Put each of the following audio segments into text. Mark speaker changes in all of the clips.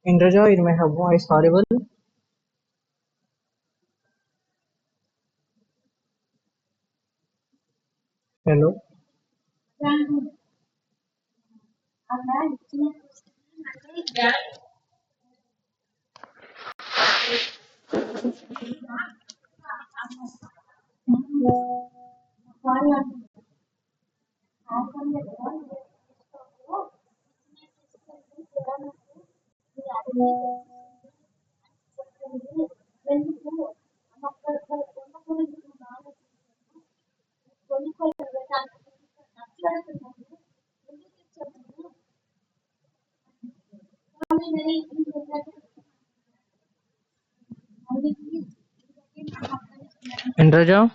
Speaker 1: Indraja, is my voice audible? Hello. Indraja?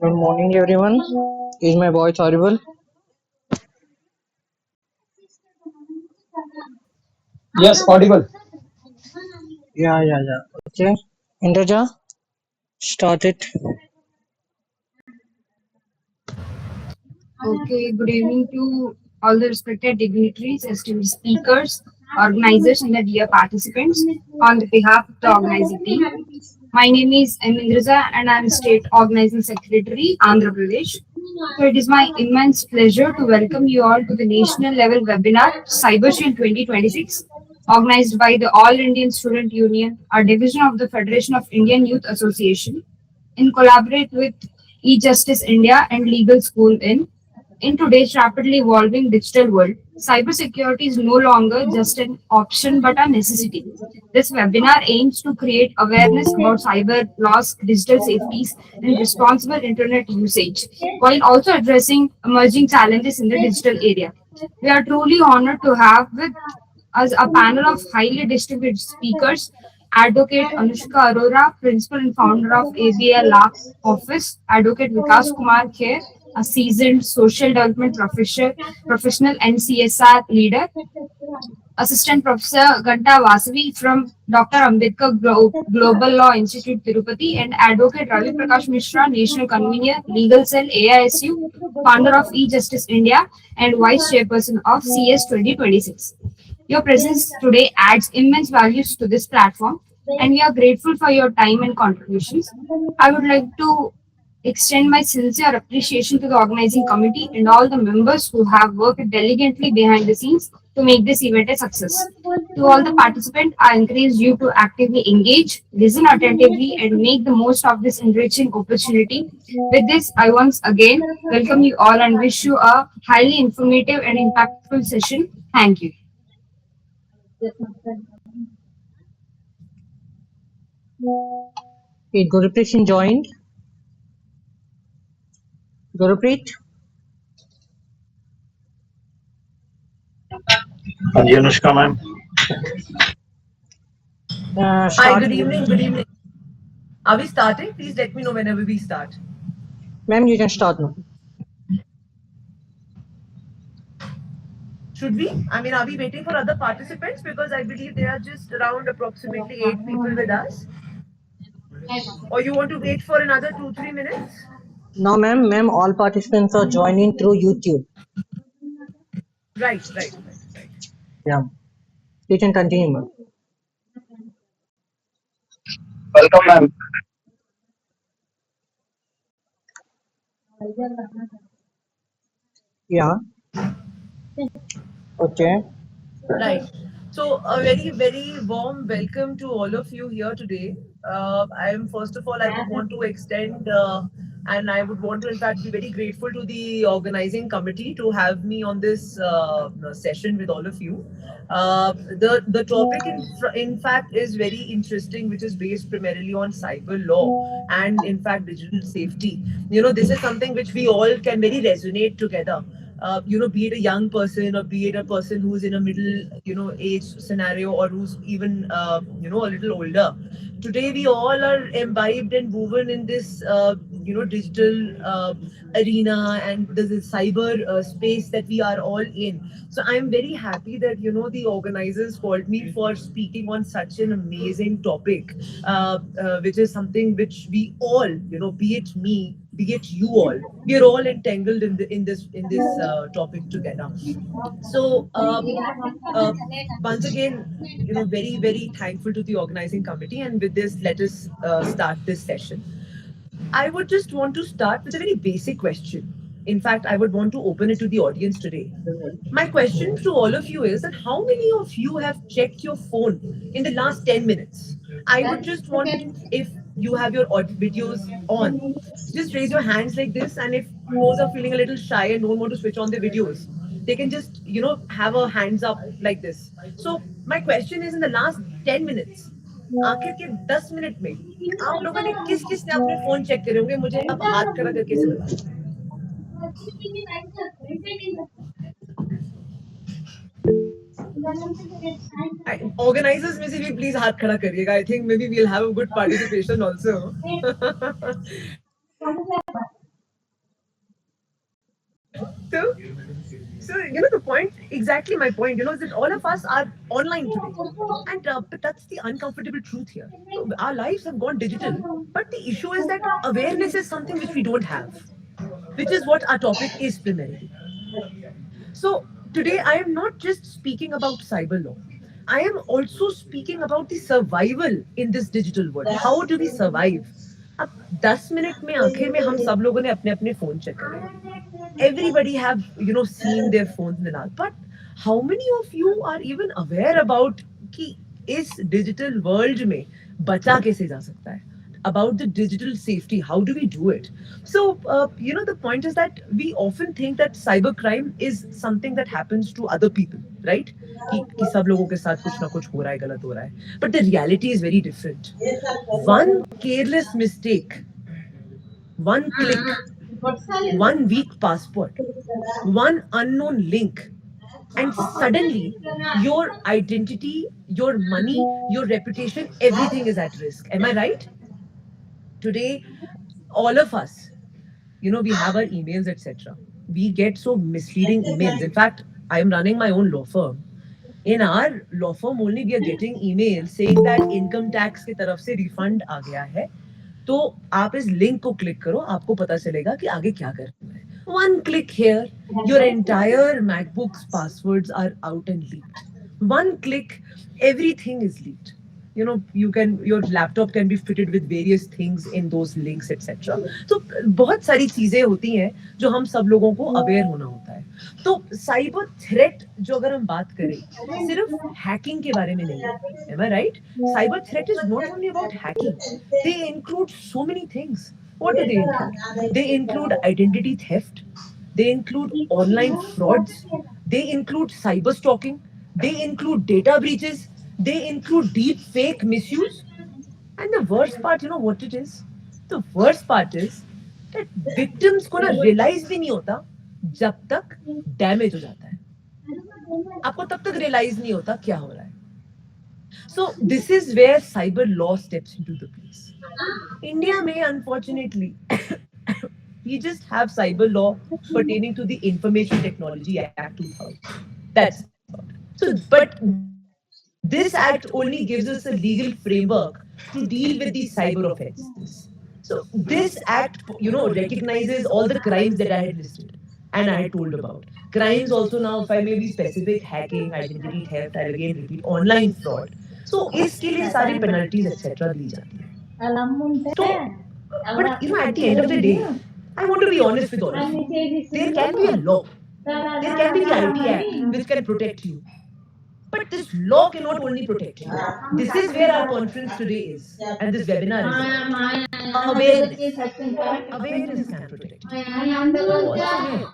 Speaker 1: Good morning, everyone. Is my voice audible?
Speaker 2: Yes, audible.
Speaker 1: Yeah. Okay. Indraja, start it.
Speaker 3: Okay, good evening to all the respected dignitaries, esteemed speakers, organizers, and the dear participants. On the behalf of the organizing team, my name is M. Indraja and I am State Organizing Secretary, Andhra Pradesh. So it is my immense pleasure to welcome you all to the national level webinar CyberShield 2026, organized by the All Indian Student Union, a division of the Federation of Indian Youth Association, in collaborate with E-Justice India and Legal School in In today's rapidly evolving digital world, cybersecurity is no longer just an option but a necessity. This webinar aims to create awareness about cyber laws, digital safeties, and responsible internet usage, while also addressing emerging challenges in the digital area. We are truly honored to have with us a panel of highly distinguished speakers. Advocate Anushkaa Arora, Principal and Founder of ABL Law Office, Advocate Vikas Kumar Khera, a seasoned social development professional and CSR leader, Assistant Professor Ganta Vasavi from Dr. Ambedkar Global Law Institute, Tirupati, and Advocate Ravi Prakash Mishra, National Convener, Legal Cell, AISU, founder of E-Justice India, and Vice Chairperson of CS 2026. Your presence today adds immense values to this platform, and we are grateful for your time and contributions. I would like to extend my sincere appreciation to the organizing committee and all the members who have worked diligently behind the scenes to make this event a success. To all the participants, I encourage you to actively engage, listen attentively, and make the most of this enriching opportunity. With this, I once again welcome you all and wish you a highly informative and impactful session. Thank you.
Speaker 1: Okay, Gurpreet Singh joined. Gurpreet,
Speaker 4: हाँ जी Anushka ma'am.
Speaker 5: Hi,
Speaker 1: start.
Speaker 5: good evening. Good evening. Are we starting? Please let me know whenever we start.
Speaker 1: Ma'am, you can start now.
Speaker 5: Should we? I mean, are we waiting for other participants? Because I believe there are just around approximately 8 people with us. Or you want to wait for another 2, 3 minutes?
Speaker 1: No, ma'am, all participants are joining through YouTube.
Speaker 5: Right.
Speaker 1: Yeah, you can continue, ma'am.
Speaker 4: Welcome ma'am.
Speaker 1: Yeah, okay.
Speaker 5: Right. So, a very, very warm welcome to all of you here today. I am, first of all, I would want to extend and I would want to, in fact, be very grateful to the organizing committee to have me on this session with all of you. The topic, in fact, is very interesting, which is based primarily on cyber law and, in fact, digital safety. This is something which we all can very resonate together. Be it a young person or be it a person who's in a middle, age scenario or who's even, a little older. Today, we all are imbibed and woven in this, digital arena and the cyber space that we are all in. So I'm very happy that, the organizers called me for speaking on such an amazing topic, which is something which we all, be it me, be it you all, we are all entangled in this topic together. So uh, once again, very very thankful to the organizing committee, and with this, let us start this session. I would just want to start with a very basic question. In fact, I would want to open it to the audience today. My question to all of you is that how many of you have checked your phone in the last 10 minutes? I would just want, if you have your videos on, just raise your hands like this. And if those are feeling a little shy and don't want to switch on their videos, they can just, have a hands up like this. So, my question is, in the last 10 minutes, आखिर के 10 minute में आप लोगों ने किस किस ने अपने फोन चेक करे होंगे, मुझे आप हाथ खड़ा करके से बता दो. Organizers में से भी प्लीज हाथ खड़ा करिएगा. I think maybe we'll have a good participation also. So, the point, exactly my point, is that all of us are online today. And but that's the uncomfortable truth here. Our lives have gone digital, but the issue is that awareness is something which we don't have, which is what our topic is primarily. So today I am not just speaking about cyber law. I am also speaking about the survival in this digital world. How do we survive? अब 10 minute में आखिर में हम सब लोगों ने अपने अपने फोन चेक करे. Everybody have, seen their phones in the last. But how many of you are even aware about कि इस digital world में बचा कैसे जा सकता है? about the digital safety. How do we do it? So, the point is that we often think that cybercrime is something that happens to other people, right? कि सब लोगों के साथ कुछ ना कुछ हो रहा है, गलत हो रहा है. But the reality is very different. One careless mistake, one click, one weak passport, one unknown link, and suddenly your identity, your money, your reputation, everything is at risk. Am I right? Today, all of us, we have our emails, etc. We get so misleading emails. In fact, I am running my own law firm. In our law firm only, we are getting emails saying that income tax की तरफ से refund आ गया है. तो आप इस link को click करो, आपको पता चलेगा कि आगे क्या करना है. One click here, your entire MacBook's passwords are out and leaked. One click, everything is leaked. Your laptop can be fitted with various things in those links, etc. तो बहुत सारी चीजें होती हैं जो हम सब लोगों को अवेयर होना होता है. तो साइबर थ्रेट जो अगर हम बात करें, सिर्फ हैकिंग के बारे में नहीं है. Am I right? Cyber threat is not only about hacking. They include so many things. What do they include? They include identity theft. They include online frauds. They include cyber stalking. They include data breaches. They include deep fake misuse. And the worst part, you know what it is? The worst part is that victims को ना realize भी नहीं होता जब तक damage हो जाता है. आपको तब तक realize नहीं होता क्या हो रहा है. So this is where cyber law steps into the place. India may unfortunately we just have cyber law pertaining to the Information Technology Act 2000. That's about it. So, but this act only gives us a legal framework to deal with these cyber offenses. So this act, recognizes all the crimes that I had listed and I had told about. Crimes also now, if I may be specific, hacking, identity theft, I'll again repeat, online fraud. So इसके लिए सारी penalties etc. दी जाती है. So, but at the end of the day, I want to be honest with all of you. There can be a law. There can be the IT Act which can protect you. But this law cannot only protect you. This is where our conference today is, and this webinar is about. Awareness. Awareness can protect you. बहुत से हैं.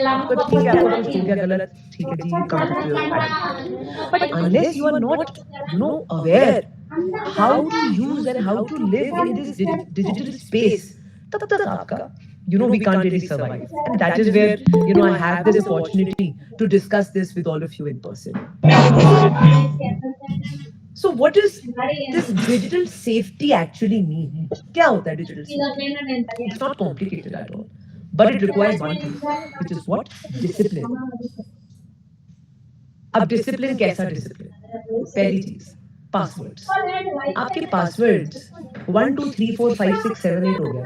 Speaker 5: आपका ठीक है, आपका कुछ हो गया गलत, ठीक है जी, come to your identity. But unless you are not, aware how to use and how to live in this digital space, तब तक आपका, we can't really survive. And that is where, I have this opportunity to discuss this with all of you in person. So what does this digital safety actually mean? क्या होता है digital safety? It's not complicated at all. But it requires one thing, which is what? Discipline. अब discipline कैसा discipline? पहली चीज, passwords. आपके passwords 1 2 3 4 5 6 7 8 हो गया,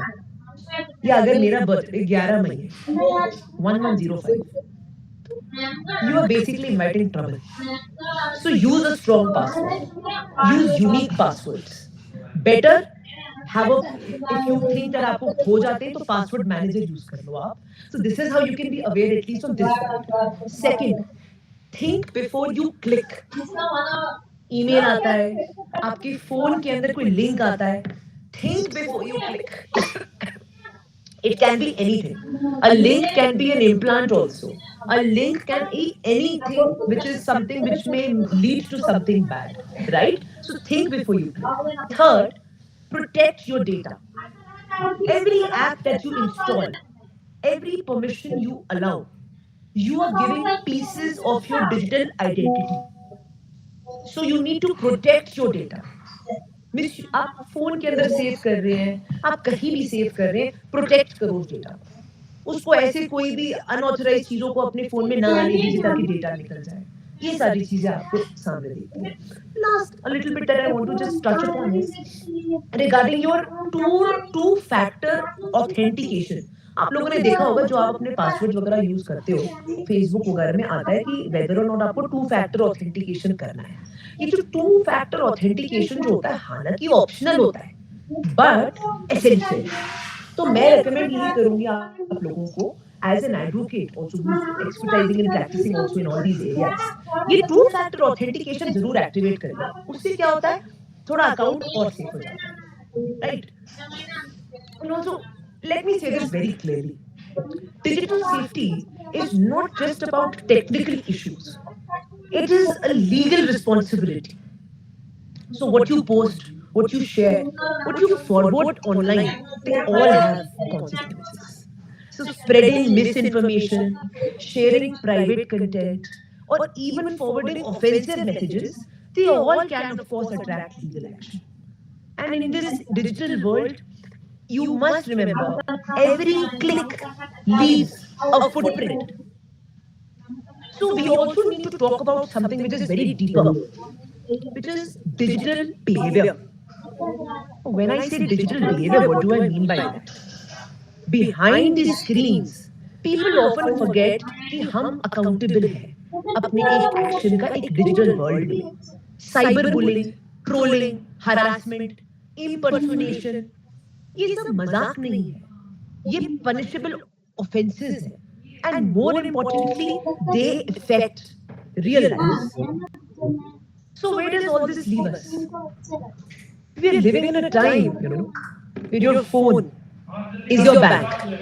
Speaker 5: या अगर मेरा बर्थडे 11 मई है 1105, you are basically inviting trouble. So use a strong password. Use unique passwords. Better have a, if you think that आपको खो जाते हैं तो password manager use कर लो आप. So this is how you can be aware at least on this point. Second, think before you click. Email आता है, आपके फोन के अंदर कोई लिंक आता है, think before you click. It can be anything. A link can be an implant also. A link can be anything which is something which may lead to something bad, right? So think before you click. Third, protect your data. Every app that you install, every permission you allow, you are giving pieces of your digital identity. So you need to protect your data. Means आप phone के अंदर save कर रहे हैं, आप कहीं भी save कर रहे हैं, प्रोटेक्ट करो उस डेटा को. उसको ऐसे कोई भी अनऑथराइज चीजों को अपने फोन में ना आने दीजिए ताकि डेटा निकल जाए. ये सारी चीजें आपको सामने देखती हैं. Last a little bit that I want to just touch upon is regarding your two factor authentication. आप लोगों ने देखा होगा जो आप अपने पासवर्ड वगैरह यूज करते हो, फेसबुक वगैरह में आता है कि वेदर और नॉट आपको टू फैक्टर ऑथेंटिकेशन करना है. ये जो टू फैक्टर ऑथेंटिकेशन जो होता है, हालांकि ऑप्शनल होता है बट एसेंशियल. तो मैं रेकमेंड यही करूंगी आप लोगों को as an advocate also who's expertising and practicing also in all these areas, ये टू फैक्टर ऑथेंटिकेशन जरूर एक्टिवेट करिए. उससे क्या होता है, थोड़ा अकाउंट और सेफ हो जाता है. right? And also, let me say this very clearly: digital safety is not just about technical issues, it is a legal responsibility. So, what you post, what you share, what you forward online, they all have consequences. So, spreading misinformation, sharing private content, or even forwarding offensive messages, they all can, of course, attract legal action. And in this digital world, you must remember every click leaves a footprint. So, we also need to talk about something which is very deeper, which is digital behavior. When I say digital behavior, what do I mean by that? Behind the screens, people often forget कि हम accountable हैं अपने एक action का एक digital world में. Cyber bullying, trolling, harassment, impersonation, ये सब मजाक नहीं है. ये punishable offenses हैं. And more importantly, they affect real lives. So where does all this leave us? We are living in a time, where your phone is your bank.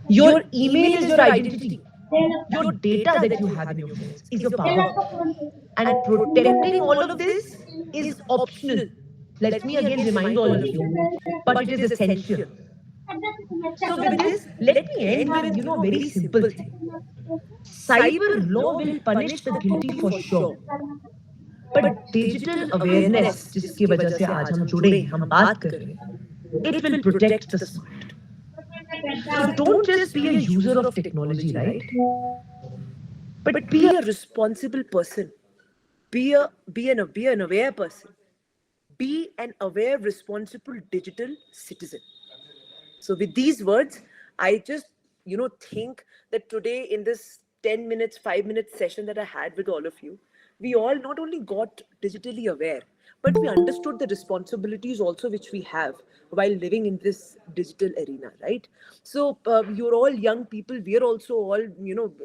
Speaker 5: Your email is your identity. Your data that you have in your phones is your power. And protecting all of this is optional. Let me again remind all of you, but it is essential. So with this, let me end with a very simple thing. Cyber law will punish the guilty for sure, but digital awareness, जिसकी वजह से आज हम जुड़े हैं, हम बात कर रहे हैं, it will protect the smart. So don't just be a user of technology, right? But be a responsible person. Be an aware person. Be an aware, responsible digital citizen. So with these words, I just think that today in this 10 minutes, 5 minute session that I had with all of you, we all not only got digitally aware, but we understood the responsibilities also which we have while living in this digital arena, right? So you're all young people. We are also all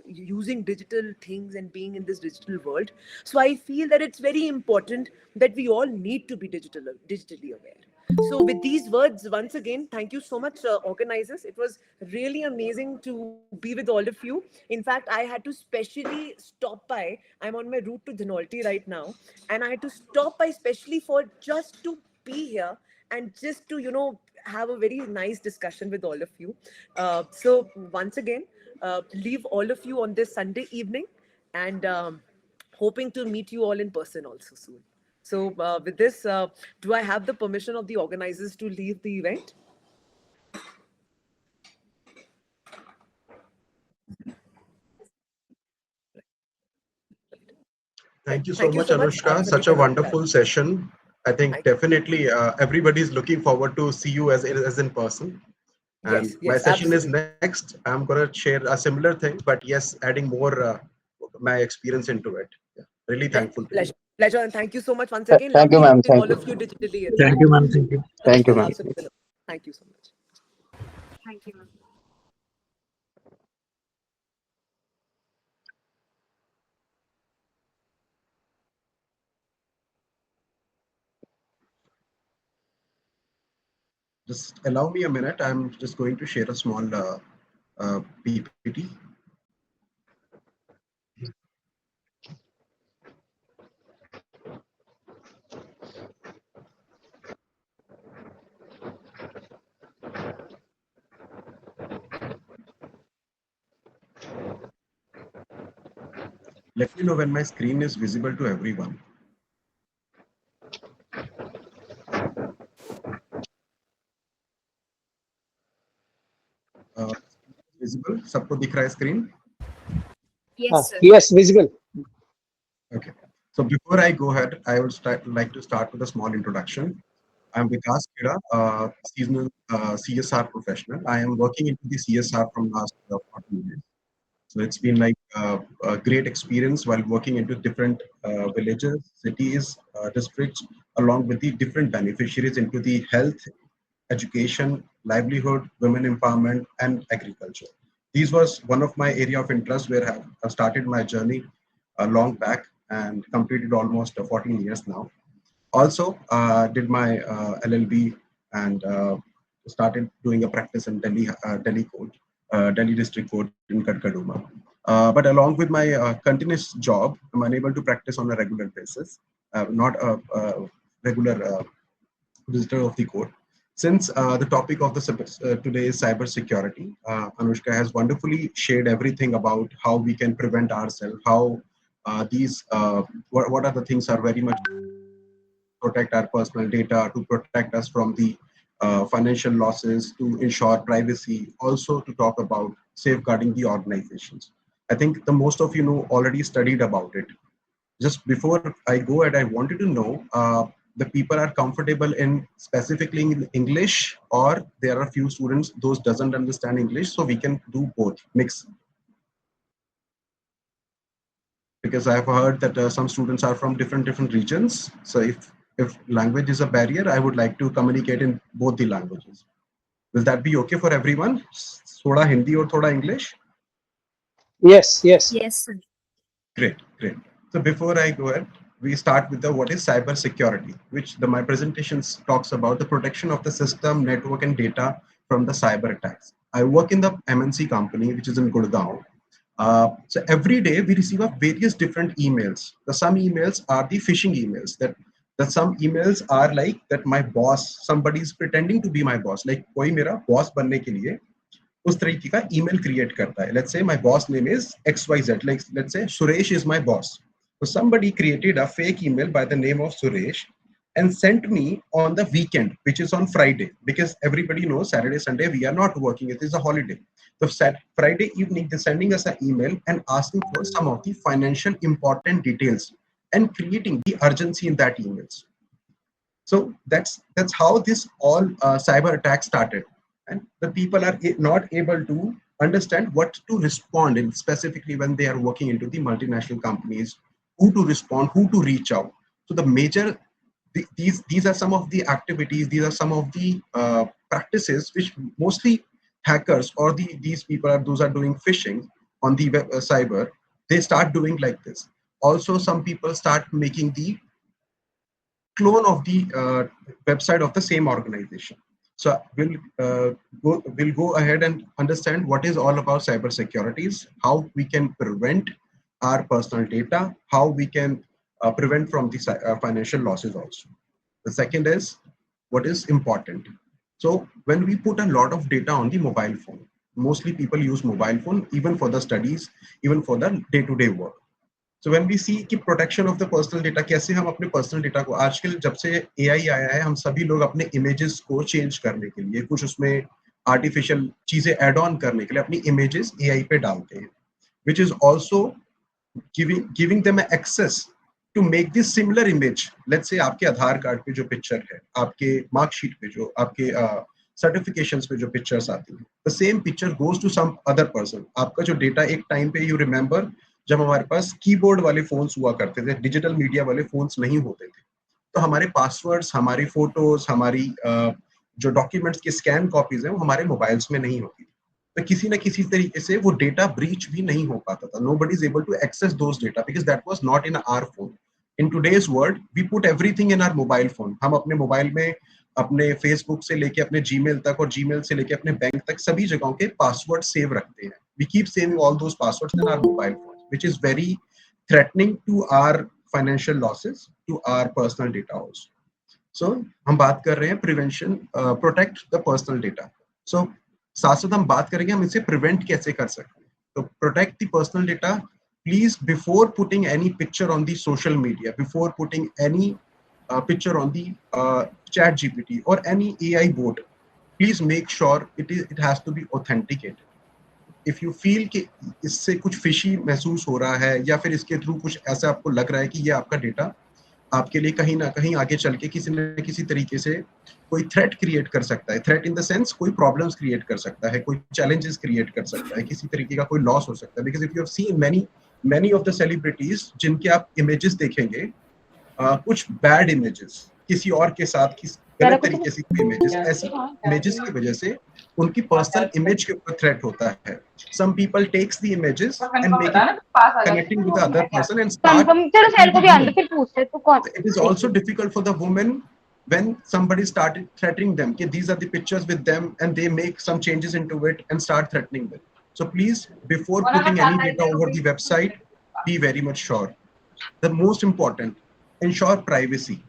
Speaker 5: using digital things and being in this digital world. So I feel that it's very important that we all need to be digitally aware. So, with these words, once again, thank you so much, organizers. It was really amazing to be with all of you. In fact, I had to specially stop by. I'm on my route to Dhanolti right now, and I had to stop by specially for just to be here and just to, have a very nice discussion with all of you. So, once again, leave all of you on this Sunday evening and hoping to meet you all in person also soon. So, with this, do I have the permission of the organizers to leave the event?
Speaker 6: Thank you so
Speaker 5: Thank you
Speaker 6: much,
Speaker 5: so much.
Speaker 6: Anushka. Such a wonderful session. I think
Speaker 5: Thank you.
Speaker 6: definitely everybody's looking forward to see you as in person. And
Speaker 5: Yes,
Speaker 6: my
Speaker 5: yes,
Speaker 6: session is
Speaker 5: absolutely.
Speaker 6: next. I'm gonna share a similar thing, but yes, adding more my experience into it. Yeah. Really thankful to you.
Speaker 5: Pleasure, and thank you so much once again.
Speaker 4: Thank you,
Speaker 5: Lovely
Speaker 4: ma'am.
Speaker 5: meeting
Speaker 4: Thank
Speaker 5: all
Speaker 4: you.
Speaker 5: of you digitally as
Speaker 4: Thank
Speaker 5: well.
Speaker 4: you, ma'am. Thank you. Thank you, ma'am.
Speaker 5: Absolutely. Thank you so much.
Speaker 3: Thank you, ma'am.
Speaker 6: Just allow me a minute. I'm just going to share a small PPT. Let me know when my screen is visible to everyone. Uh, Visible? सबको दिख रहा है screen?
Speaker 3: Yes, sir.
Speaker 2: Yes, visible.
Speaker 6: Okay. So before I go ahead, I would like to start with a small introduction. I'm Vikas Khera, seasonal CSR professional. I am working into the CSR from last 14 years. So it's been like a great experience while working into different villages, cities, districts, along with the different beneficiaries into the health, education, livelihood, women empowerment, and agriculture. These was one of my area of interest where I started my journey long back and completed almost 14 years now. Also, did my LLB and started doing a practice in Delhi District Court in Kadkaduma. But along with my continuous job, I'm unable to practice on a regular basis, not a regular visitor of the court. Since the topic of today is cybersecurity, Anushka has wonderfully shared everything about how we can prevent ourselves, how what are the things are very much protect our personal data, to protect us from the financial losses, to ensure privacy, also to talk about safeguarding the organizations. I think the most of you know already studied about it. Just before I go ahead, I wanted to know the people are comfortable in specifically in English, or there are few students those doesn't understand English, so we can do both mix. Because I've heard that some students are from different regions. So if language is a barrier, I would like to communicate in both the languages. Will that be okay for everyone? Thoda Hindi or thoda English?
Speaker 2: Yes, yes.
Speaker 3: Yes, sir.
Speaker 6: Great, great. So before I go ahead, we start with the what is cyber security, which my presentation talks about the protection of the system, network, and data from the cyber attacks. I work in the MNC company, which is in Gurgaon. So every day we receive a various different emails. Some emails are the phishing emails. That some emails are like that my boss, somebody is pretending to be my boss. Like कोई मेरा boss बनने के लिए उस तरीके का email create करता है. Let's say my boss name is XYZ. Like let's say Suresh is my boss. So somebody created a fake email by the name of Suresh and sent me on the weekend, which is on Friday, because everybody knows Saturday, Sunday, we are not working. It is a holiday. So Friday evening, they're sending us an email and asking for some of the financial important details and creating the urgency in that emails. So that's how this all cyber attack started. And the people are not able to understand what to respond in, specifically when they are working into the multinational companies, who to respond, who to reach out. So the major these are some of the activities, these are some of the practices which mostly hackers or these people are those are doing phishing on the cyber, they start doing like this. Also some people start making the clone of the website of the same organization. So we'll go ahead and understand what is all about cyber securities, how we can prevent our personal data, how we can prevent from the financial losses also. The second is what is important. So when we put a lot of data on the mobile phone, mostly people use mobile phone even for the studies, even for the day-to-day work. So when we see कि protection of the personal data, कैसे हम अपने personal data को आजकल जब से AI आया है, हम सभी लोग अपने images को change करने के लिए, कुछ उसमें artificial चीजें add on करने के लिए अपनी images AI पे डालते हैं, which is also giving them access to make this similar image. Let's say आपके आधार कार्ड पे जो पिक्चर है, आपके मार्कशीट पे जो आपके सर्टिफिकेशंस पे जो पिक्चर्स आती हैं, the same picture goes to some other person. आपका जो डेटा एक टाइम पे you remember जब हमारे पास कीबोर्ड वाले फोन्स हुआ करते थे, डिजिटल मीडिया वाले फोन्स नहीं होते थे, तो हमारे पासवर्ड्स, हमारी फोटोज, हमारी जो डॉक्यूमेंट्स की स्कैन कॉपीज हैं वो हमारे मोबाइल्स में नहीं होती, तो किसी ना किसी तरीके से वो डेटा ब्रीच भी नहीं हो पाता था. Nobody is able to access those data because that was not in our phone. In today's world, we put everything in our mobile phone. हम अपने मोबाइल में अपने फेसबुक से लेके अपने जीमेल तक और जीमेल से लेके अपने बैंक तक सभी जगहों के पासवर्ड सेव रखते हैं. We keep saving all those passwords in our mobile phone, which is very threatening to our financial losses, to our personal data also. So हम बात कर रहे हैं prevention, protect the personal data. So साथ साथ हम बात करेंगे हम इसे prevent कैसे कर सकते हैं. तो protect the personal data. Please, before putting any picture on the social media, before putting any picture on the chat GPT or any AI bot, please make sure it has to be authenticated. If you feel कि इससे कुछ fishy महसूस हो रहा है या फिर इसके थ्रू कुछ ऐसा आपको लग रहा है कि ये आपका डेटा आपके लिए कहीं ना कहीं आगे चल के किसी न किसी तरीके से कोई थ्रेट क्रिएट कर सकता है, थ्रेट इन द सेंस कोई प्रॉब्लम्स क्रिएट कर सकता है, कोई चैलेंजेस क्रिएट कर सकता है, किसी तरीके का कोई लॉस हो सकता है. Because if you have seen many of the celebrities जिनके आप इमेजेस देखेंगे, कुछ बैड इमेजेस किसी और के साथ किसी गलत तरीके से इमेजेस, ऐसी इमेजेस की वजह से उनकी पर्सनल इमेज के ऊपर थ्रेट होता है. Some people takes the images and make it connecting with the other person and start. It is also difficult for the woman when somebody started threatening them, okay, these are the pictures with them, and they make some changes into it and start threatening them. So please, before putting any data over the website, be very much sure. The most important, ensure privacy.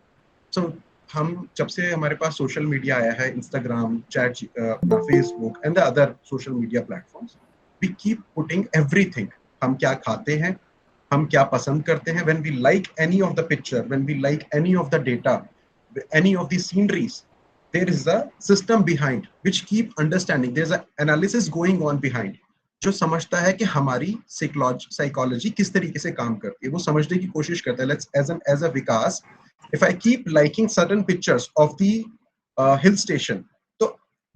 Speaker 6: So हम जब से हमारे पास social media आया है, Instagram, chat, अपना Facebook and the other social media platforms, we keep putting everything. हम क्या खाते हैं, हम क्या पसंद करते हैं, when we like any of the picture, when we like any of the data, any of the sceneries, there is a system behind which keep understanding, there's an analysis going on behind, जो समझता है कि हमारी psychology किस तरीके से काम करती है, वो समझने की कोशिश करता है. Let's as a Vikas, if I keep liking certain pictures of the hill station, तो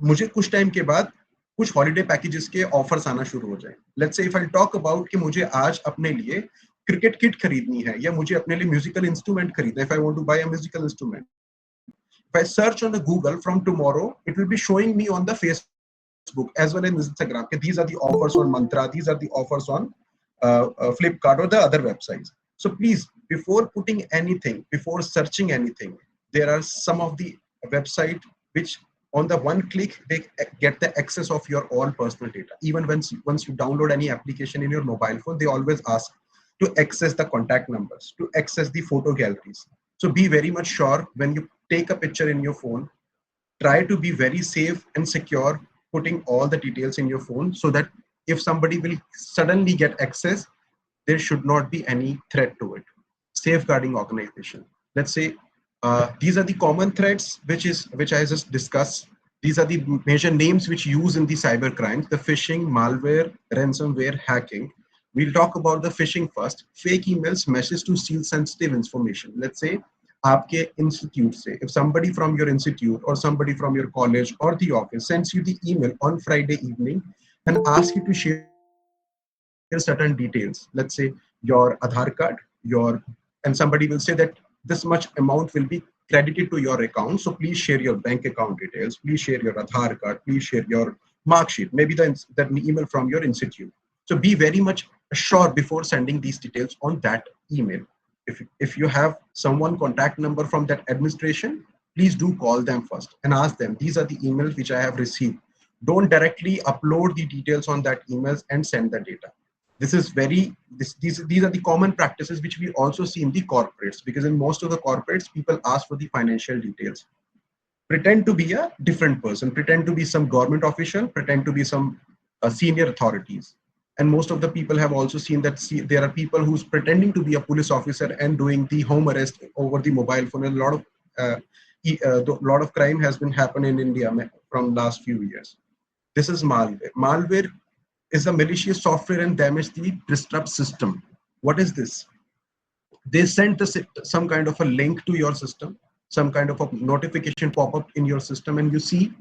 Speaker 6: मुझे कुछ टाइम के बाद कुछ हॉलिडे पैकेजेस के ऑफर्स आना शुरू हो जाए. Let's say if I talk about कि मुझे आज अपने लिए क्रिकेट किट खरीदनी है, या मुझे अपने लिए म्यूजिकल इंस्ट्रूमेंट खरीदना है, if I want to buy a musical instrument, if I search on the Google, from tomorrow it will be showing me on the Facebook as well as Instagram, okay, these are the offers on Mantra, these are the offers on Flipkart or the other websites. So please, before putting anything, before searching anything, there are some of the website which on the one click they get the access of your all personal data. Even once you download any application in your mobile phone, they always ask to access the contact numbers, to access the photo galleries. So be very much sure when you take a picture in your phone, try to be very safe and secure, putting all the details in your phone, so that if somebody will suddenly get access, there should not be any threat to it. Safeguarding organization. Let's say these are the common threats which I just discussed. These are the major names which use in the cyber crimes: the phishing, malware, ransomware, hacking. We'll talk about the phishing first. Fake emails, messages to steal sensitive information. Let's say आपके institute से, if somebody from your institute or somebody from your college or the office sends you the email on Friday evening and asks you to share certain details, let's say your Aadhaar card, and somebody will say that this much amount will be credited to your account, so please share your bank account details, please share your Aadhaar card, please share your mark sheet, maybe that email from your institute. So be very much sure before sending these details on that email. If you have someone contact number from that administration, please do call them first and ask them, these are the emails which I have received. Don't directly upload the details on that emails and send the data. This is these are the common practices which we also see in the corporates, because in most of the corporates, people ask for the financial details, pretend to be a different person, pretend to be some government official, pretend to be some senior authorities. And most of the people have also seen that there are people who's pretending to be a police officer and doing the home arrest over the mobile phone. And a lot of crime has been happening in India from last few years. This is malware. Malware is a malicious software and damage the disrupt system. What is this? They send some kind of a link to your system, some kind of a notification pop up in your system, and you see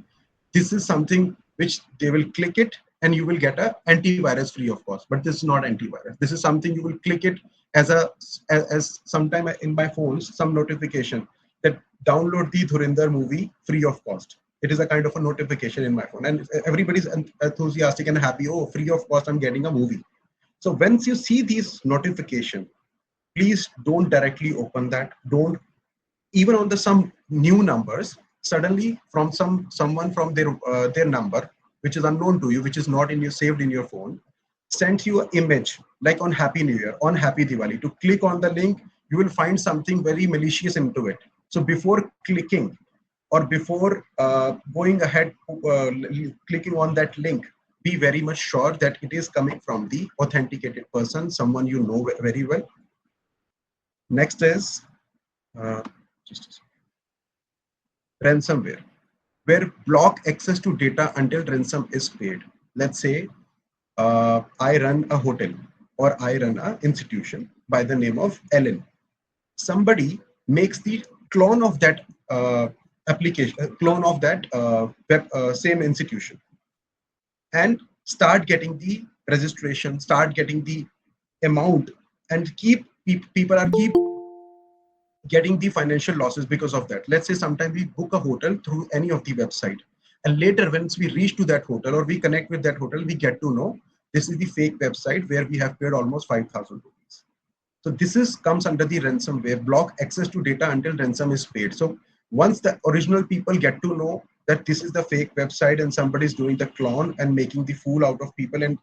Speaker 6: this is something which they will click it and you will get a antivirus free of cost. But this is not antivirus. This is something you will click it as sometime in my phones, some notification that download the Dhurinder movie free of cost. It is a kind of a notification in my phone, and everybody's enthusiastic and happy. Oh, free of cost, I'm getting a movie. So once you see these notification, please don't directly open that. Don't, even on the some new numbers, suddenly from someone from their number, which is unknown to you, which is not in your saved in your phone, sends you an image like on Happy New Year, on Happy Diwali. To click on the link, you will find something very malicious into it. So before clicking or before going ahead, clicking on that link, be very much sure that it is coming from the authenticated person, someone you know very well. Next is ransomware, where block access to data until ransom is paid. Let's say I run a hotel or I run an institution by the name of Ellen. Somebody makes the clone of that application, clone of that same institution, and start getting the registration, start getting the amount, and people are keep getting the financial losses because of that. Let's say sometimes we book a hotel through any of the website, and later once we reach to that hotel or we connect with that hotel, we get to know this is the fake website where we have paid almost 5,000 rupees. So this comes under the ransomware, block access to data until ransom is paid. So Once the original people get to know that this is the fake website and somebody is doing the clone and making the fool out of people and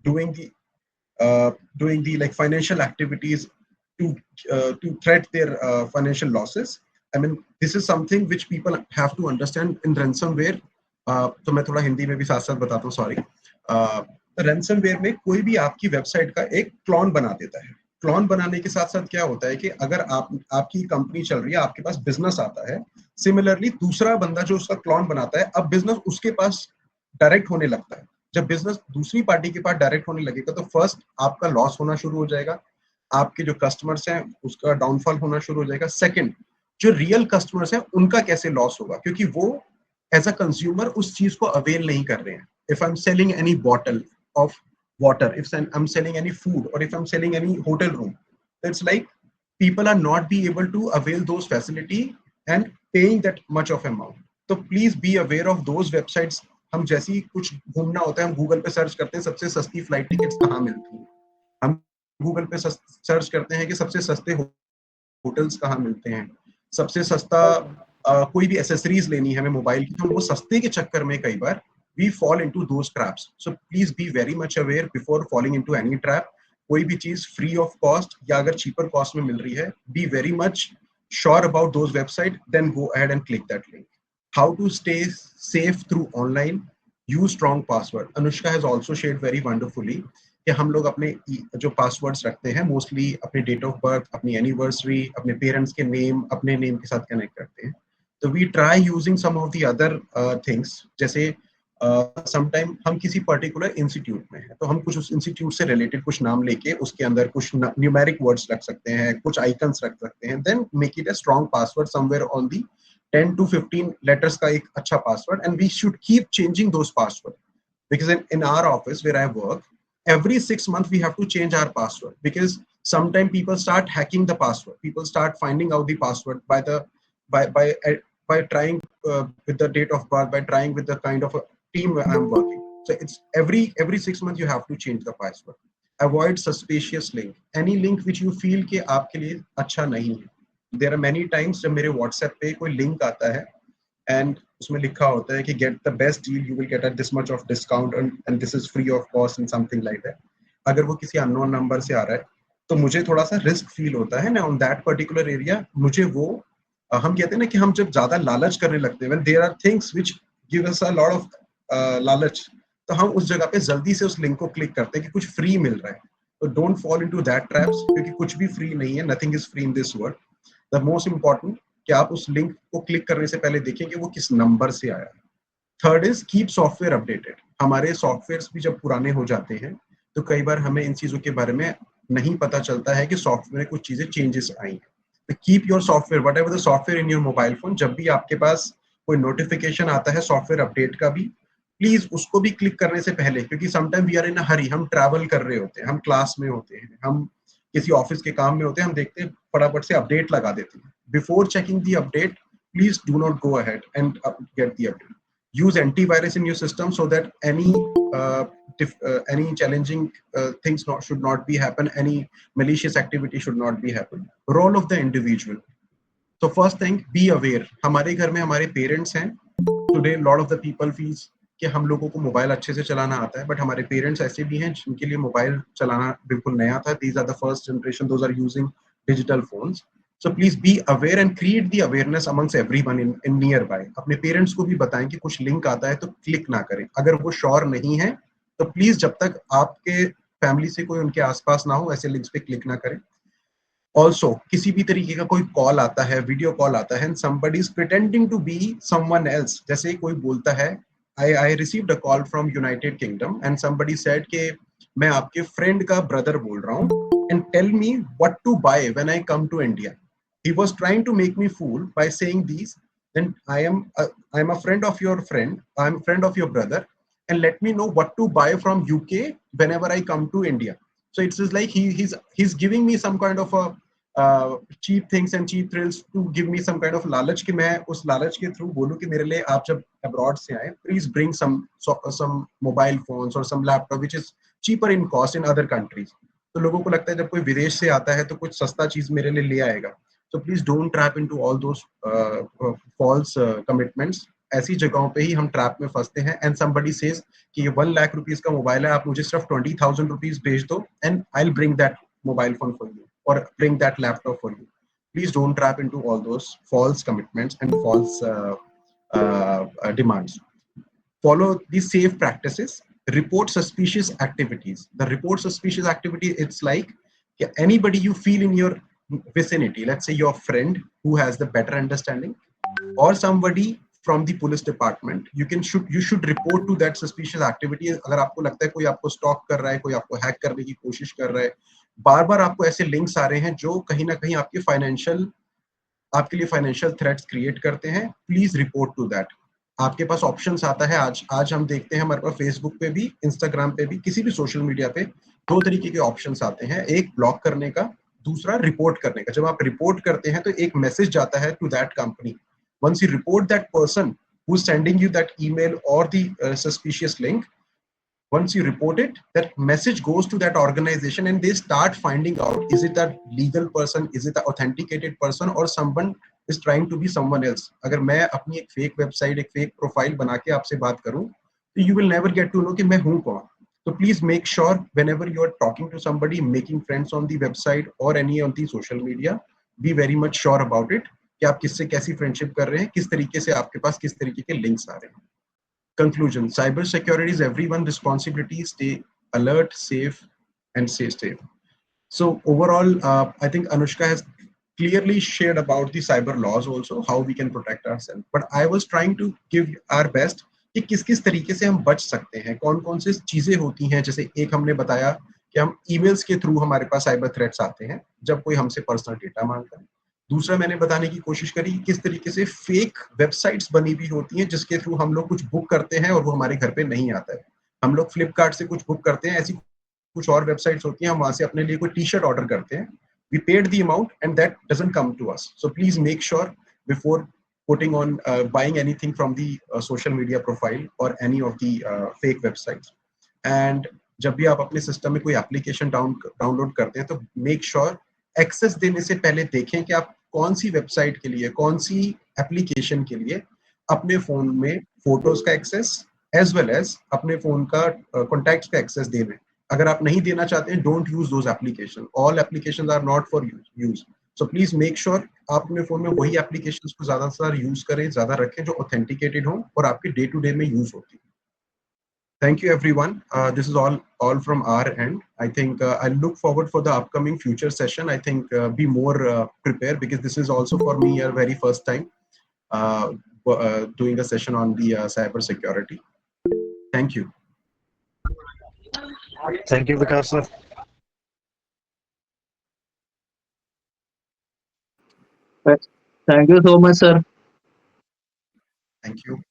Speaker 6: doing the like financial activities to threat their financial losses. I mean, this is something which people have to understand in ransomware. तो मैं थोड़ा हिंदी में भी साथ साथ बताता हूँ, sorry. Ransomware में कोई भी आपकी वेबसाइट का एक क्लोन बना देता है. क्लोन बनाने के साथ साथ क्या होता है कि अगर आपकी कंपनी चल रही है, आपके पास बिजनेस आता है, सिमिलरली दूसरा बंदा जो उसका क्लोन बनाता है, अब बिजनेस उसके पास डायरेक्ट होने लगता है. जब बिजनेस दूसरी पार्टी के पास डायरेक्ट होने लगेगा तो फर्स्ट आपका लॉस होना शुरू हो जाएगा, आपके जो कस्टमर्स हैं उसका डाउनफॉल होना शुरू हो जाएगा. सेकंड, जो रियल कस्टमर्स हैं उनका कैसे लॉस होगा, क्योंकि वो एज अ कंज्यूमर उस चीज को अवेल नहीं कर रहे हैं. If I am selling any bottle of water, if I'm selling any food, or if I'm selling any hotel room, it's like people are not be able to avail those facility and paying that much of amount. So please be aware of those websites. हम जैसे ही कुछ घूमना होता है हम Google पे search करते हैं सबसे सस्ती फ्लाइट टिकट्स कहाँ मिलती हैं, हम गूगल पे सर्च करते हैं कि सबसे सस्ते होटल्स कहाँ मिलते हैं, सबसे सस्ता कोई भी एसेसरीज लेनी है हमें मोबाइल की, तो वो सस्ते के चक्कर में कई बार we fall into those traps. So please be very much aware before falling into any trap. कोई भी चीज free of cost या अगर cheaper cost में मिल रही है, be very much sure about those website, then go ahead and click that link. How to stay safe through online? Use strong password. Anushka has also shared very wonderfully कि हम लोग अपने जो passwords रखते हैं मोस्टली अपने date of birth, अपनी anniversary, अपने पेरेंट्स के नेम, अपने नेम के साथ कनेक्ट करते हैं. तो we try using some of the other things. जैसे समटाइम हम किसी पर्टिकुलर इंस्टीट्यूट में हैं तो हम कुछ उस इंस्टीट्यूट से रिलेटेड कुछ नाम लेके उसके अंदर कुछ न्यूमेरिक वर्ड्स रख सकते हैं, कुछ आइकन्स रख सकते हैं, then make it a strong password somewhere on the 10 to 15 letters का एक अच्छा password. And we should keep changing those password because in our office where I work, every 6 months we have to change our password because sometimes people start hacking the password. People start finding out the password by trying with the date of birth, by trying with the kind of a team I'm working. So it's every 6 months you have to change the password. Avoid suspicious link. Any link which you feel कि आपके लिए अच्छा नहीं है. There are many times जब मेरे WhatsApp पे कोई लिंक आता है and उसमें लिखा होता है कि get the best deal, you will get at this much of discount and this is free of cost and something like that. अगर वो किसी unknown number से आ रहा है तो मुझे थोड़ा सा रिस्क फील होता है ना on that particular area. मुझे वो हम कहते हैं ना कि हम जब ज्यादा लालच करने लगते हैं when there are things which give us a lot of लालच, तो हम उस जगह पे जल्दी से उस लिंक को क्लिक करते हैं कि कुछ फ्री मिल रहा है. तो don't fall into that traps क्योंकि कुछ भी फ्री नहीं है. Nothing is free in this world. The most important कि आप उस लिंक को क्लिक करने से पहले देखें कि वो किस नंबर से आया है. Third is keep software updated. हमारे सॉफ्टवेयर भी जब पुराने हो जाते हैं तो कई बार हमें इन चीजों के बारे में नहीं पता चलता है कि सॉफ्टवेयर में कुछ चीजें चेंजेस आई हैं. तो keep your software what ever the software in your mobile phone. जब भी आपके पास कोई नोटिफिकेशन आता है सॉफ्टवेयर अपडेट का भी, प्लीज उसको भी क्लिक करने से पहले, क्योंकि समटाइम वी आर इन अ हरी, हम ट्रैवल कर रहे होते हैं, हम क्लास में होते हैं, हम किसी ऑफिस के काम में होते हैं, हम देखते हैं फटाफट से अपडेट लगा देते हैं. Before checking the update please do not go ahead and get the update. use antivirus in your system so that any challenging things should not be happen, any malicious activity should not be happen. Role of the individual. So first thing, be aware. हमारे घर में हमारे parents हैं. Today lot of the people feels कि हम लोगों को mobile अच्छे से चलाना आता है, बट हमारे पेरेंट्स ऐसे भी हैं जिनके लिए मोबाइल चलाना बिल्कुल नया था. These are the first generation, those are using digital phones. So please be aware and create the awareness amongst everyone in nearby. अपने पेरेंट्स को भी बताएं कि कुछ लिंक आता है तो क्लिक ना करें. अगर वो श्योर नहीं है तो प्लीज जब तक आपके फैमिली से कोई उनके आसपास ना हो ऐसे लिंक्स पे क्लिक ना करें. ऑल्सो किसी भी तरीके का कोई कॉल आता है, वीडियो कॉल आता है, somebody is pretending to be someone else. जैसे कोई बोलता है, I received a call from United Kingdom and somebody said कि मैं आपके फ्रेंड का ब्रदर बोल रहा हूँ and tell me what to buy when I come to India. He was trying to make me fool by saying these. Then I am a friend of your friend. I am a friend of your brother, and let me know what to buy from UK whenever I come to India. So it's just like he's giving me some kind of a cheap things and cheap thrills to give me some kind of लालच कि मैं उस लालच के through बोलूँ कि मेरे लिए आप जब abroad से आए please bring some mobile phones or some laptop which is cheaper in cost in other countries. तो लोगों को लगता है जब कोई विदेश से आता है तो कुछ सस्ता चीज मेरे लिए ले आएगा. So please don't trap into all those false commitments. ऐसी जगहों पे ही हम ट्रैप में फंसते हैं एंड somebody says कि ये 1 लाख रुपीस का मोबाइल है, आप मुझे सिर्फ 20,000 रुपीस भेज दो and I'll bring that mobile phone for you or bring that laptop for you. Please don't trap into all those false commitments and false demands. Follow the safe practices. Report suspicious activities. The report suspicious activity, it's like anybody you feel in your vicinity, let's say your friend who has the better understanding or somebody from the police department, you should report to that suspicious activity. अगर आपको लगता है कोई आपको stock कर रहा है, कोई आपको हैक करने की कोशिश कर रहा है, बार बार आपको ऐसे लिंक्स आ रहे हैं जो कहीं ना कहीं आपके लिए फाइनेंशियल थ्रेट्स क्रिएट करते हैं, प्लीज रिपोर्ट टू दैट. आपके पास ऑप्शंस आता है. आज हम देखते हैं हमारे पास फेसबुक पे भी, इंस्टाग्राम पे भी, किसी भी सोशल मीडिया पे 2 तरीके के ऑप्शंस आते हैं. एक ब्लॉक करने का, दूसरा रिपोर्ट करने का. जब आप रिपोर्ट करते हैं तो एक मैसेज जाता है to that company. Once you report that person who is sending you that email और the suspicious link, once you report it, that message goes to that organization and they start finding out, is it a legal person, is it an authenticated person or someone is trying to be someone else. अगर मैं अपनी एक fake website, एक fake profile बना के आपसे बात करूं तो you will never get to know कि मैं हूं कौन. So please make sure whenever you are talking to somebody, making friends on the website or any on the social media, be very much sure about it कि आप किससे कैसी friendship कर रहे हैं, किस तरीके से आपके पास किस तरीके के लिंक्स आ रहे हैं. Conclusion: cybersecurity is everyone's responsibility. Stay alert, safe, and stay safe. So overall, I think Anushka has clearly shared about the cyber laws also, how we can protect ourselves. But I was trying to give our best कि किस तरीके से हम बच सकते हैं, कौन सी चीजें होती हैं. जैसे एक हमने बताया कि हम ईमेल्स के थ्रू हमारे पास साइबर थ्रेट्स आते हैं जब कोई हमसे पर्सनल डेटा मांगता है. दूसरा मैंने बताने की कोशिश करी किस तरीके से फेक वेबसाइट्स बनी हुई होती हैं जिसके थ्रू हम लोग कुछ बुक करते हैं और वो हमारे घर पे नहीं आता है. हम लोग फ्लिपकार्ट से कुछ बुक करते हैं, ऐसी कुछ और वेबसाइट्स होती हैं, हम वहां से अपने लिए कोई टी शर्ट ऑर्डर करते हैं, we paid the amount and that doesn't come to us. So please make sure before putting on buying anything from the social media profile or any of the fake websites. And जब भी आप अपने system में कोई application download करते हैं तो make sure access देने से पहले देखें कि आप कौन सी वेबसाइट के लिए, कौन सी एप्लीकेशन के लिए अपने फोन में फोटोज का एक्सेस एज वेल एज अपने फोन का कॉन्टैक्ट्स का एक्सेस दे दें. अगर आप नहीं देना चाहते हैं, don't use those application. All applications are not for use. So please make sure आप अपने फोन में वही एप्लीकेशंस को ज्यादा से ज्यादा यूज करें, ज्यादा रखें जो ऑथेंटिकेटेड हो और आपके डे टू डे में यूज होती है. Thank you everyone. This is all from our end. I think I look forward for the upcoming future session. I think be more prepared because this is also for me a very first time doing a session on the cyber security. Thank you.
Speaker 4: Thank you, Vikas sir.
Speaker 2: Thank you so much, sir.
Speaker 6: Thank you.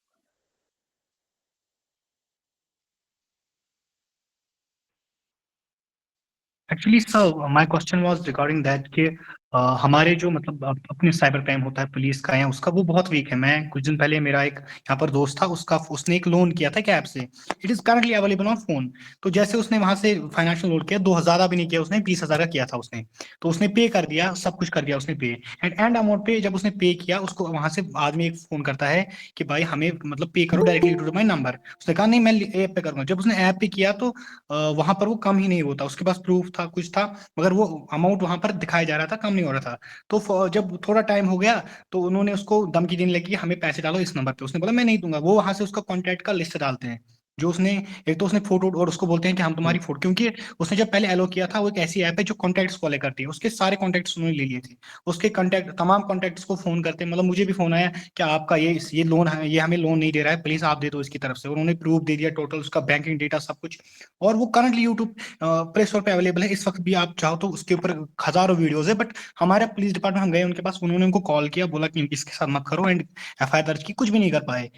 Speaker 7: Actually, sir, my question was regarding that कि हमारे जो मतलब अपने cyber crime होता है police का या उसका, वो बहुत वीक है. मैं कुछ दिन पहले मेरा एक यहाँ पर दोस्त था, उसने एक लोन किया था कैब से. It is currently available on phone. तो जैसे उसने वहां से फाइनेंशियल लोन किया, 2,000 भी नहीं किया उसने, 20,000 का किया था उसने. तो उसने पे कर दिया, सब कुछ कर दिया उसने पे. एंड अमाउंट पे जब उसने पे किया, उसको वहां से आदमी एक फोन करता है कि भाई हमें मतलब पे करो डायरेक्टली टू माई नंबर. उसने कहा नहीं, मैं ऐप पे करूंगा. जब उसने ऐप पे किया तो वहां पर वो कम ही नहीं होता. उसके पास प्रूफ था, कुछ था, मगर वो अमाउंट वहां पर दिखाया जा रहा था, कम नहीं हो रहा था. तो जब थोड़ा टाइम हो गया तो उन्होंने उसको धमकी देने लगी, हमें पैसे डालो इस नंबर पे. उसने बोला मैं नहीं दूंगा. वो वहां से उसका कॉन्टैक्ट का लिस्ट डालते हैं जो उसने, एक तो उसने फोटो, और उसको बोलते हैं कि हम तुम्हारी फोटो, क्योंकि उसने जब पहले एलो किया था, वो एक ऐसी ऐप है जो कॉन्टैक्ट्स फॉलो करती है. उसके सारे कॉन्टैक्ट्स उन्होंने ले लिए थे. उसके कॉन्टैक्ट, तमाम कॉन्टैक्ट्स को फोन करते हैं. मतलब मुझे भी फोन आया कि आपका ये लोन है, ये हमें लोन नहीं दे रहा है, प्लीज आप दे दो इसकी तरफ से. उन्होंने प्रूफ दे दिया टोटल, उसका बैंकिंग डेटा सब कुछ. और वो करंटली यूट्यूब प्ले स्टोर पे अवेलेबल है इस वक्त भी. आप चाहो तो उसके ऊपर हजारों वीडियोज है. बट हमारे पुलिस डिपार्टमेंट, हम गए उनके पास, उन्होंने उनको कॉल किया, बोला कि इसके साथ मत करो, एंड एफआईआर दर्ज की, कुछ भी नहीं कर पाए.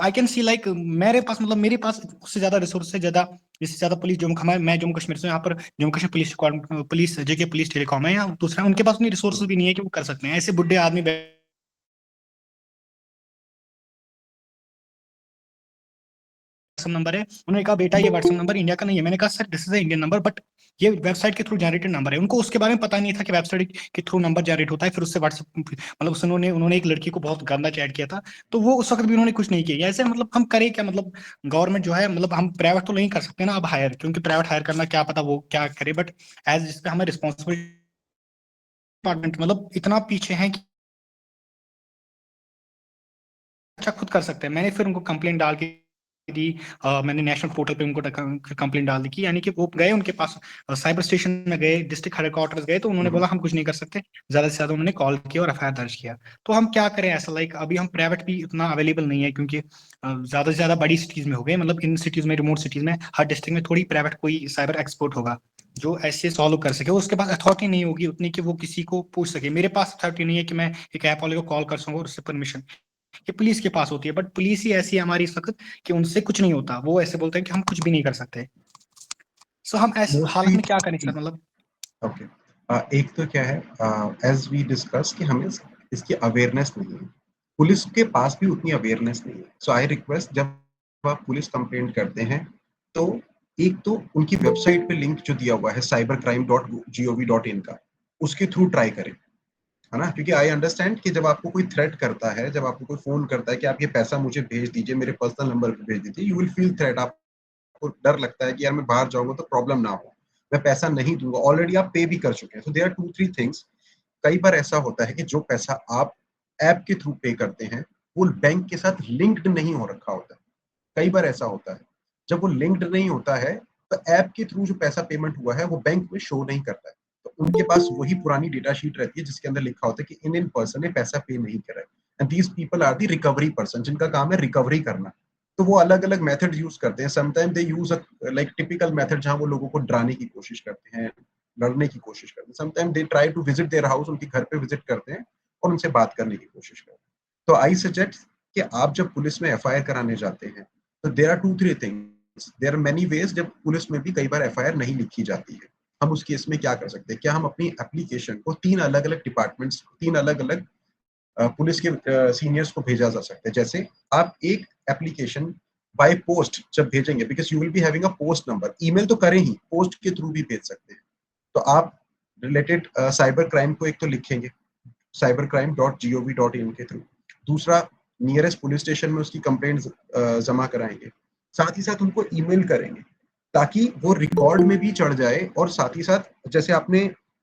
Speaker 7: आई कैन सी लाइक मेरे पास, मतलब मेरे पास उससे ज्यादा रिसोर्स से ज्यादा, इससे ज्यादा पुलिस जम्मू, मैं जम्मू कश्मीर से, यहाँ पर जम्मू कश्मीर पुलिस जेके पुलिस टेलीकॉम है, या दूसरा उनके पास उतनी रिसोर्सेज भी नहीं है कि वो कर सकते हैं. ऐसे बुढ़े आदमी व्हाट्सएप नंबर है। उन्होंने कहा बेटा ये व्हाट्सएप नंबर इंडिया का नहीं है। मैंने कहा sir this is Indian number, but ये वेबसाइट के थ्रू जनरेटेड नंबर है। उनको उसके बारे में पता नहीं था कि वेबसाइट के थ्रू नंबर जनरेट होता है। फिर उससे व्हाट्सएप मतलब उन्होंने एक लड़की को बहुत गंदा चैट किया था, तो वो उस वक्त भी उन्होंने कुछ नहीं किया। ऐसे मतलब हम करें क्या, मतलब गवर्नमेंट जो है, मतलब हम प्राइवेट तो नहीं कर सकते ना अब हायर, क्योंकि प्राइवेट हायर करना क्या पता वो क्या करे, बट एज जिस पे हमें रिस्पॉन्सिबल डिपार्टमेंट मतलब इतना पीछे है कि अच्छा खुद कर सकते हैं। मैंने फिर उनको कंप्लेंट डाल के दी, मैंने नेशनल पोर्टल पे उनको कंप्लेंट डाल दी कि यानी कि वो गए उनके पास, साइबर स्टेशन में गए, डिस्ट्रिक्ट हेडक्वार्टर्स गए, तो उन्होंने बोला हम कुछ नहीं कर सकते। ज्यादा से ज्यादा उन्होंने कॉल किया और एफआईआर दर्ज किया। तो हम क्या करें ऐसा, लाइक अभी हम प्राइवेट भी इतना अवेलेबल नहीं है, क्योंकि ज्यादा से ज्यादा बड़ी सिटीज में हो गए, मतलब इन सिटीज में, रिमोट सिटीज में, हर डिस्ट्रिक्ट में थोड़ी प्राइवेट कोई साइबर एक्सपर्ट होगा जो ऐसे सॉल्व कर सके। उसके पास अथॉरिटी नहीं होगी उतनी कि वो किसी को पूछ सके। मेरे पास अथॉरिटी नहीं है कि मैं एक ऐप वाले को कॉल कर सकूंगा और उससे परमिशन, ये पुलिस के पास होती है। बट पुलिस ही ऐसी है हमारी इस वक्त कि उनसे कुछ नहीं होता, वो ऐसे बोलते हैं कि हम कुछ भी नहीं कर सकते। सो हम ऐसे हालत
Speaker 6: मोस्टली
Speaker 7: में क्या करें सर, मतलब
Speaker 6: ओके। एक तो क्या है, एज वी डिस्कस कि हमें इसकी अवेयरनेस नहीं है, पुलिस के पास भी उतनी अवेयरनेस नहीं है। सो आई रिक्वेस्ट, जब आप पुलिस कंप्लेंट करते हैं तो एक तो उनकी वेबसाइट पे लिंक जो दिया हुआ है cybercrime.gov.in का, उसके थ्रू ट्राई करें, है ना। क्योंकि आई अंडरस्टैंड कि जब आपको कोई थ्रेट करता है, जब आपको कोई फोन करता है कि आप ये पैसा मुझे भेज दीजिए, मेरे पर्सनल नंबर पे भेज दीजिए, यू विल फील थ्रेट। आपको डर लगता है कि यार मैं बाहर जाऊंगा तो प्रॉब्लम ना हो, मैं पैसा नहीं दूंगा। ऑलरेडी आप पे भी कर चुके हैं। So there are 2-3 things. कई बार ऐसा होता है कि जो पैसा आप ऐप के थ्रू पे करते हैं वो बैंक के साथ लिंक्ड नहीं हो रखा होता है। कई बार ऐसा होता है, जब वो लिंक्ड नहीं होता है तो ऐप के थ्रू जो पैसा पेमेंट हुआ है वो बैंक में शो नहीं करता है। तो उनके पास वही पुरानी डेटा शीट रहती है जिसके अंदर लिखा होता है कि इन पर्सन ने पैसा पे नहीं करा है, and these people are the recovery person, जिनका काम है रिकवरी करना। तो वो अलग अलग मेथड यूज करते हैं। समटाइम दे यूज लाइक टिपिकल मेथड, जहां वो लोगों को डराने की कोशिश करते हैं, लड़ने की कोशिश करते हैं। Sometime they try to visit their house, उनके घर पे विजिट करते हैं और उनसे बात करने की कोशिश करते हैं। तो आई सजेस्ट कि आप जब पुलिस में एफआईआर कराने जाते हैं तो there are 2-3 things, there are many ways. जब पुलिस में भी कई बार एफआईआर नहीं लिखी जाती है, हम उस केस में क्या कर सकते हैं? क्या हम अपनी एप्लीकेशन को 3 अलग अलग डिपार्टमेंट्स, 3 अलग अलग पुलिस के सीनियर्स को भेजा जा सकता है? जैसे आप एक एप्लीकेशन बाय पोस्ट जब भेजेंगे, because you will be having a post number, email तो करें ही, पोस्ट के थ्रू भी भेज सकते हैं। तो आप रिलेटेड साइबर क्राइम को एक तो लिखेंगे cybercrime.gov.in के थ्रू। दूसरा, नियरेस्ट पुलिस स्टेशन में उसकी कंप्लेंट जमा कराएंगे। साथ ही साथ उनको ईमेल करेंगे ताकि वो रिकॉर्ड में भी चढ़ जाए। और साथ ही साथ जैसे आपने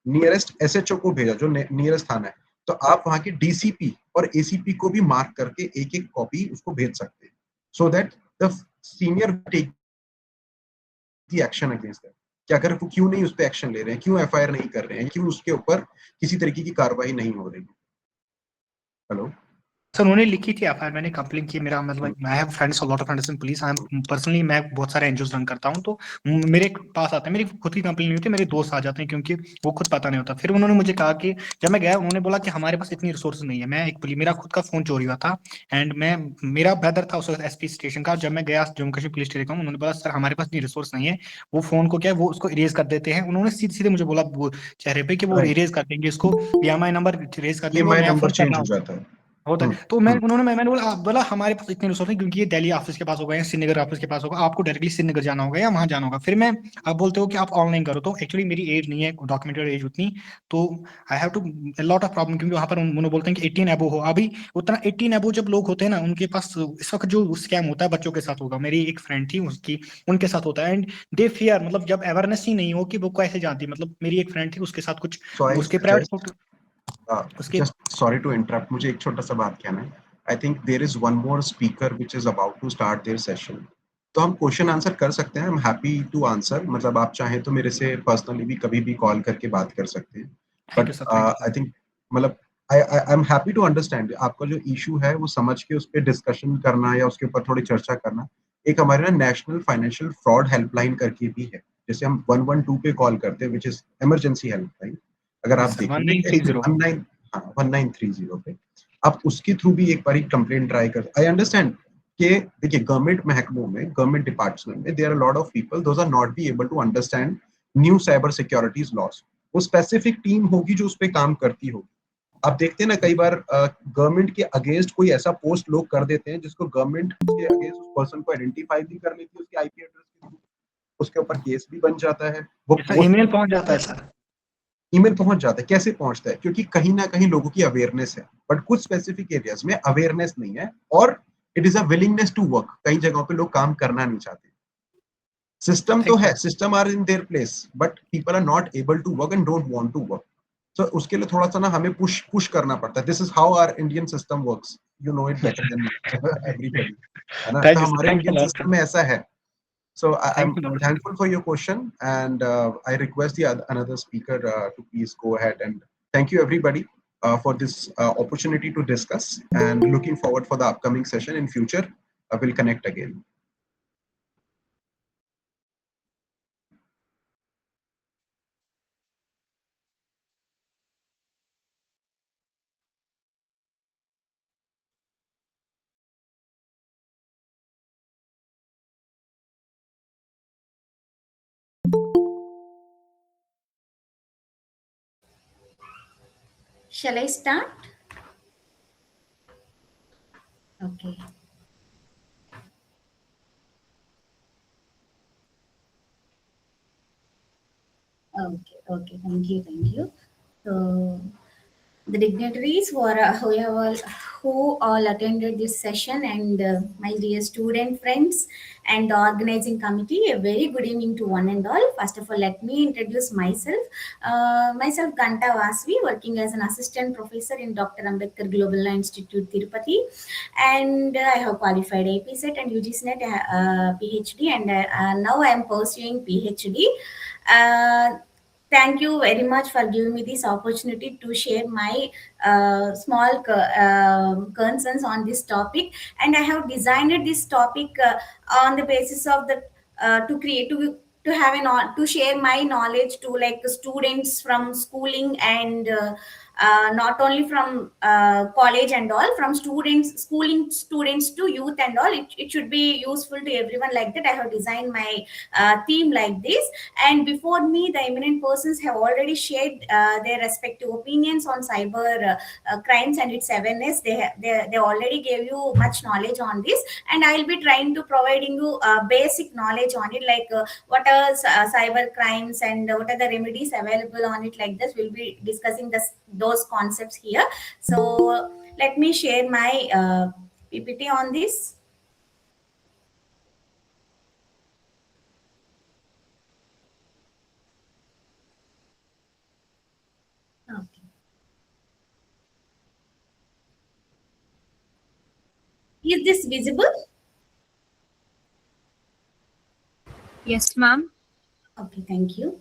Speaker 6: नियरेस्ट एसएचओ को भेजा जो नियरेस्ट थाना है, तो आप वहां के डीसीपी और एसीपी को भी मार्क करके एक एक कॉपी उसको भेज सकते हैं, so that the senior take the action against that. कि अगर वो क्यों नहीं उस पर एक्शन ले रहे हैं, क्यों एफआईआर नहीं कर रहे हैं, क्यों उसके ऊपर किसी तरीके की कार्रवाई नहीं हो रही। हेलो।
Speaker 7: सर उन्होंने लिखी थी एफआईआर, मैंने कंप्लेन की। मेरा मतलब I have friends, a lot of friends in police. I am personally, मैं बहुत सारे एनजीओस रन करता हूं, तो मेरे पास आते हैं, मेरी खुद की कंप्लेन नहीं होती, मेरे दोस्त आ जाते हैं क्योंकि वो खुद पता नहीं होता। फिर उन्होंने मुझे कहा कि जब मैं गया, उन्होंने बोला कि हमारे पास इतनी रिसोर्स नहीं है। मैं एक मेरा खुद का फोन चोरी हुआ था एंड मैं, मेरा ब्रदर था उस वक्त एसपी स्टेशन का। जब मैं गया जम्मू कश्मीर पुलिस स्टेशन, उन्होंने बोला सर हमारे पास इतनी रिसोर्स नहीं है, वो फोन को क्या है वो उसको इरेज कर देते हैं। उन्होंने सीधे सीधे मुझे बोला वो चेहरे पे कि वो
Speaker 6: राइट,
Speaker 7: इरेज कर देंगे इसको, ईएमआई नंबर इरेज कर देंगे और
Speaker 6: ईएमआई
Speaker 7: नया
Speaker 6: नंबर
Speaker 7: फोन
Speaker 6: चेंज
Speaker 7: करना
Speaker 6: हो जाता है।
Speaker 7: होता
Speaker 6: हम्म,
Speaker 7: है। तो मैं
Speaker 6: हम्म।
Speaker 7: उन्होंने मैंने बोला हमारे पास इतने रिसोर्स नहीं, क्योंकि ये दिल्ली ऑफिस के पास होगा या श्रीनगर ऑफिस के पास होगा, आपको डायरेक्टली श्रीनगर जाना होगा या वहां जाना होगा। फिर मैं, आप बोलते हो कि आप ऑनलाइन करो, तो एक्चुअली मेरी एज नहीं है डॉक्यूमेंटेड एज उतनी, तो I have to lot of problem, क्योंकि वहां पर उन्होंने बोलते हैं कि 18 एबो हो। अभी उतना 18 एबो जब लोग होते हैं ना, उनके पास इस वक्त जो स्कैम होता है बच्चों के साथ होगा। मेरी एक फ्रेंड थी उसकी, उनके साथ होता है एंड दे फियर, मतलब जब अवेयरनेस ही नहीं हो कि वो कैसे जानती। मतलब मेरी एक फ्रेंड थी, उसके साथ कुछ
Speaker 6: सो आई
Speaker 7: उसके प्राइवेट
Speaker 6: सजेस्ट,
Speaker 7: उसके
Speaker 6: जस्ट सॉरी टू इंटरप्ट, मुझे एक छोटा सा बात कहना है। I think there is one more speaker which is about to start their session. तो हम क्वेश्चन आंसर कर सकते हैं, I am happy to answer. मतलब आप चाहें तो मेरे से पर्सनली भी कभी भी कॉल करके बात कर सकते हैं।
Speaker 7: Thank
Speaker 6: but
Speaker 7: you sir, thank you
Speaker 6: I think, मतलब I am happy to understand आपका जो इशू है, वो समझ के उस पर डिस्कशन करना या उसके ऊपर थोड़ी चर्चा करना। एक हमारे ना नेशनल फाइनेंशियल फ्रॉड हेल्पलाइन करके भी है, जैसे हम 112 पे कॉल करते हैं, विच इज इमरजेंसी हेल्पलाइन। अगर आप
Speaker 7: सर।
Speaker 6: देखेंगे कि
Speaker 7: 1930।
Speaker 6: 19, हाँ 1930 पे आप उसके थ्रू भी एक बार कंप्लेंट ट्राई कर। आई अंडरस्टैंड कि देखिए, गवर्नमेंट महकमों में, गवर्नमेंट डिपार्टमेंट में there are lot of people those are not be able to understand new cyber securities laws. वो स्पेसिफिक टीम होगी जो उस पर काम करती होगी। आप देखते हैं ना कई बार गवर्नमेंट के अगेंस्ट कोई ऐसा पोस्ट लोग कर देते हैं जिसको गवर्नमेंट के अगेंस्ट उस पर्सन को आइडेंटिफाई भी कर लेती है उसके आईपी एड्रेस के थ्रू, उसके ऊपर केस भी बन जाता है। वो पोस्ट
Speaker 7: ईमेल पहुंच जाता है सर।
Speaker 6: ईमेल पहुंच जाता है। कैसे पहुंचता है? क्योंकि कहीं ना कहीं लोगों की अवेयरनेस है, बट कुछ स्पेसिफिक एरियाज में अवेयरनेस नहीं है, और it is a willingness to work. कई जगहों पे लोग काम करना नहीं चाहते। सिस्टम तो है, system are in their place, but people are not able to work and don't want to work. So उसके लिए थोड़ा सा ना हमें पुश करना पड़ता है। This is how our Indian system works, you know it better than everybody, है ना? तो हमारे इंडियन सिस्टम में ऐसा है। So I'm thankful for your question, and I request the another speaker to please go ahead, and thank you everybody for this opportunity to discuss, and looking forward for the upcoming session in future. We'll connect again.
Speaker 8: Shall I start? Okay. Okay. Thank you. So, the dignitaries who all attended this session, and my dear student friends and the organizing committee, a very good evening to one and all. First of all, let me introduce myself. Myself Ganta Vasvi, working as an assistant professor in Dr. Ambedkar Global Law Institute, Tirupati, and I have qualified APSET and UGCNet PhD, and now I am pursuing PhD. Uh, Thank you very much for giving me this opportunity to share my concerns on this topic. And I have designed this topic on the basis of the to create to have to share my knowledge to like students from schooling, and not only from college and all, from students, schooling students to youth and all. It should be useful to everyone, like that I have designed my theme like this. And before me, the eminent persons have already shared their respective opinions on cyber crimes and its awareness. They already gave you much knowledge on this, and I'll be trying to providing you basic knowledge on it, like what are cyber crimes and what are the remedies available on it. Like this, we'll be discussing those concepts here. So let me share my PPT on this. Okay. Is this visible?
Speaker 3: Yes, ma'am.
Speaker 8: Okay, thank you.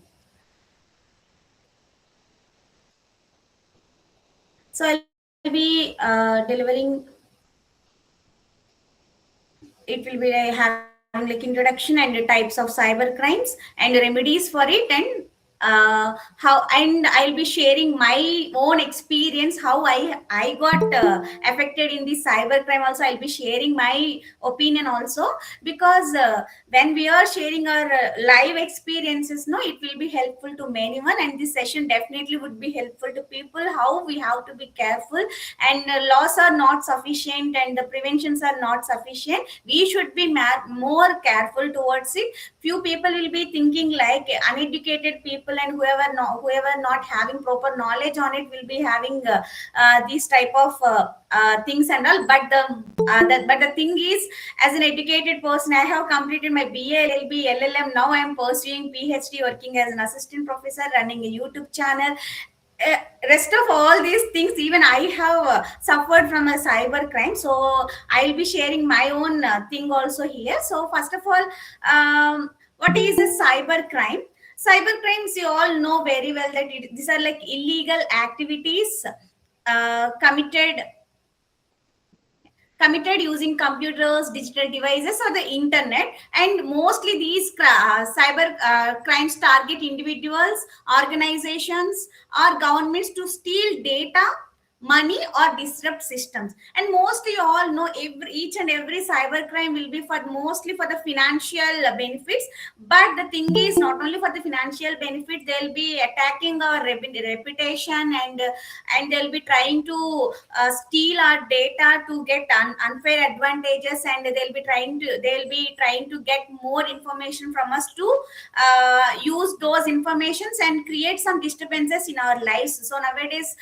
Speaker 8: So I'll be delivering. It will be having like introduction and the types of cyber crimes and remedies for it, and how, and I'll be sharing my own experience, how I got affected in this cyber crime. Also, I'll be sharing my opinion also, because when we are sharing our live experiences, no, it will be helpful to many one, and this session definitely would be helpful to people how we have to be careful, and laws are not sufficient and the preventions are not sufficient. We should be more careful towards it. Few people will be thinking like uneducated people, and whoever not having proper knowledge on it will be having these type of things and all. But the thing is, as an educated person, I have completed my BA, LLB, LLM. Now I am pursuing PhD, working as an assistant professor, running a YouTube channel. Rest of all these things, even I have suffered from a cyber crime, so I'll be sharing my own thing also here. So first of all, what is a cyber crime? Cyber crimes, you all know very well that these are like illegal activities committed using computers, digital devices, or the internet. And mostly these cyber crimes target individuals, organizations, or governments to steal data, money or disrupt systems. And mostly you all know each and every cyber crime will be for mostly for the financial benefits. But the thing is, not only for the financial benefit, they'll be attacking our reputation, and they'll be trying to steal our data to get unfair advantages, and they'll be trying to get more information from us to use those informations and create some disturbances in our lives. So nowadays,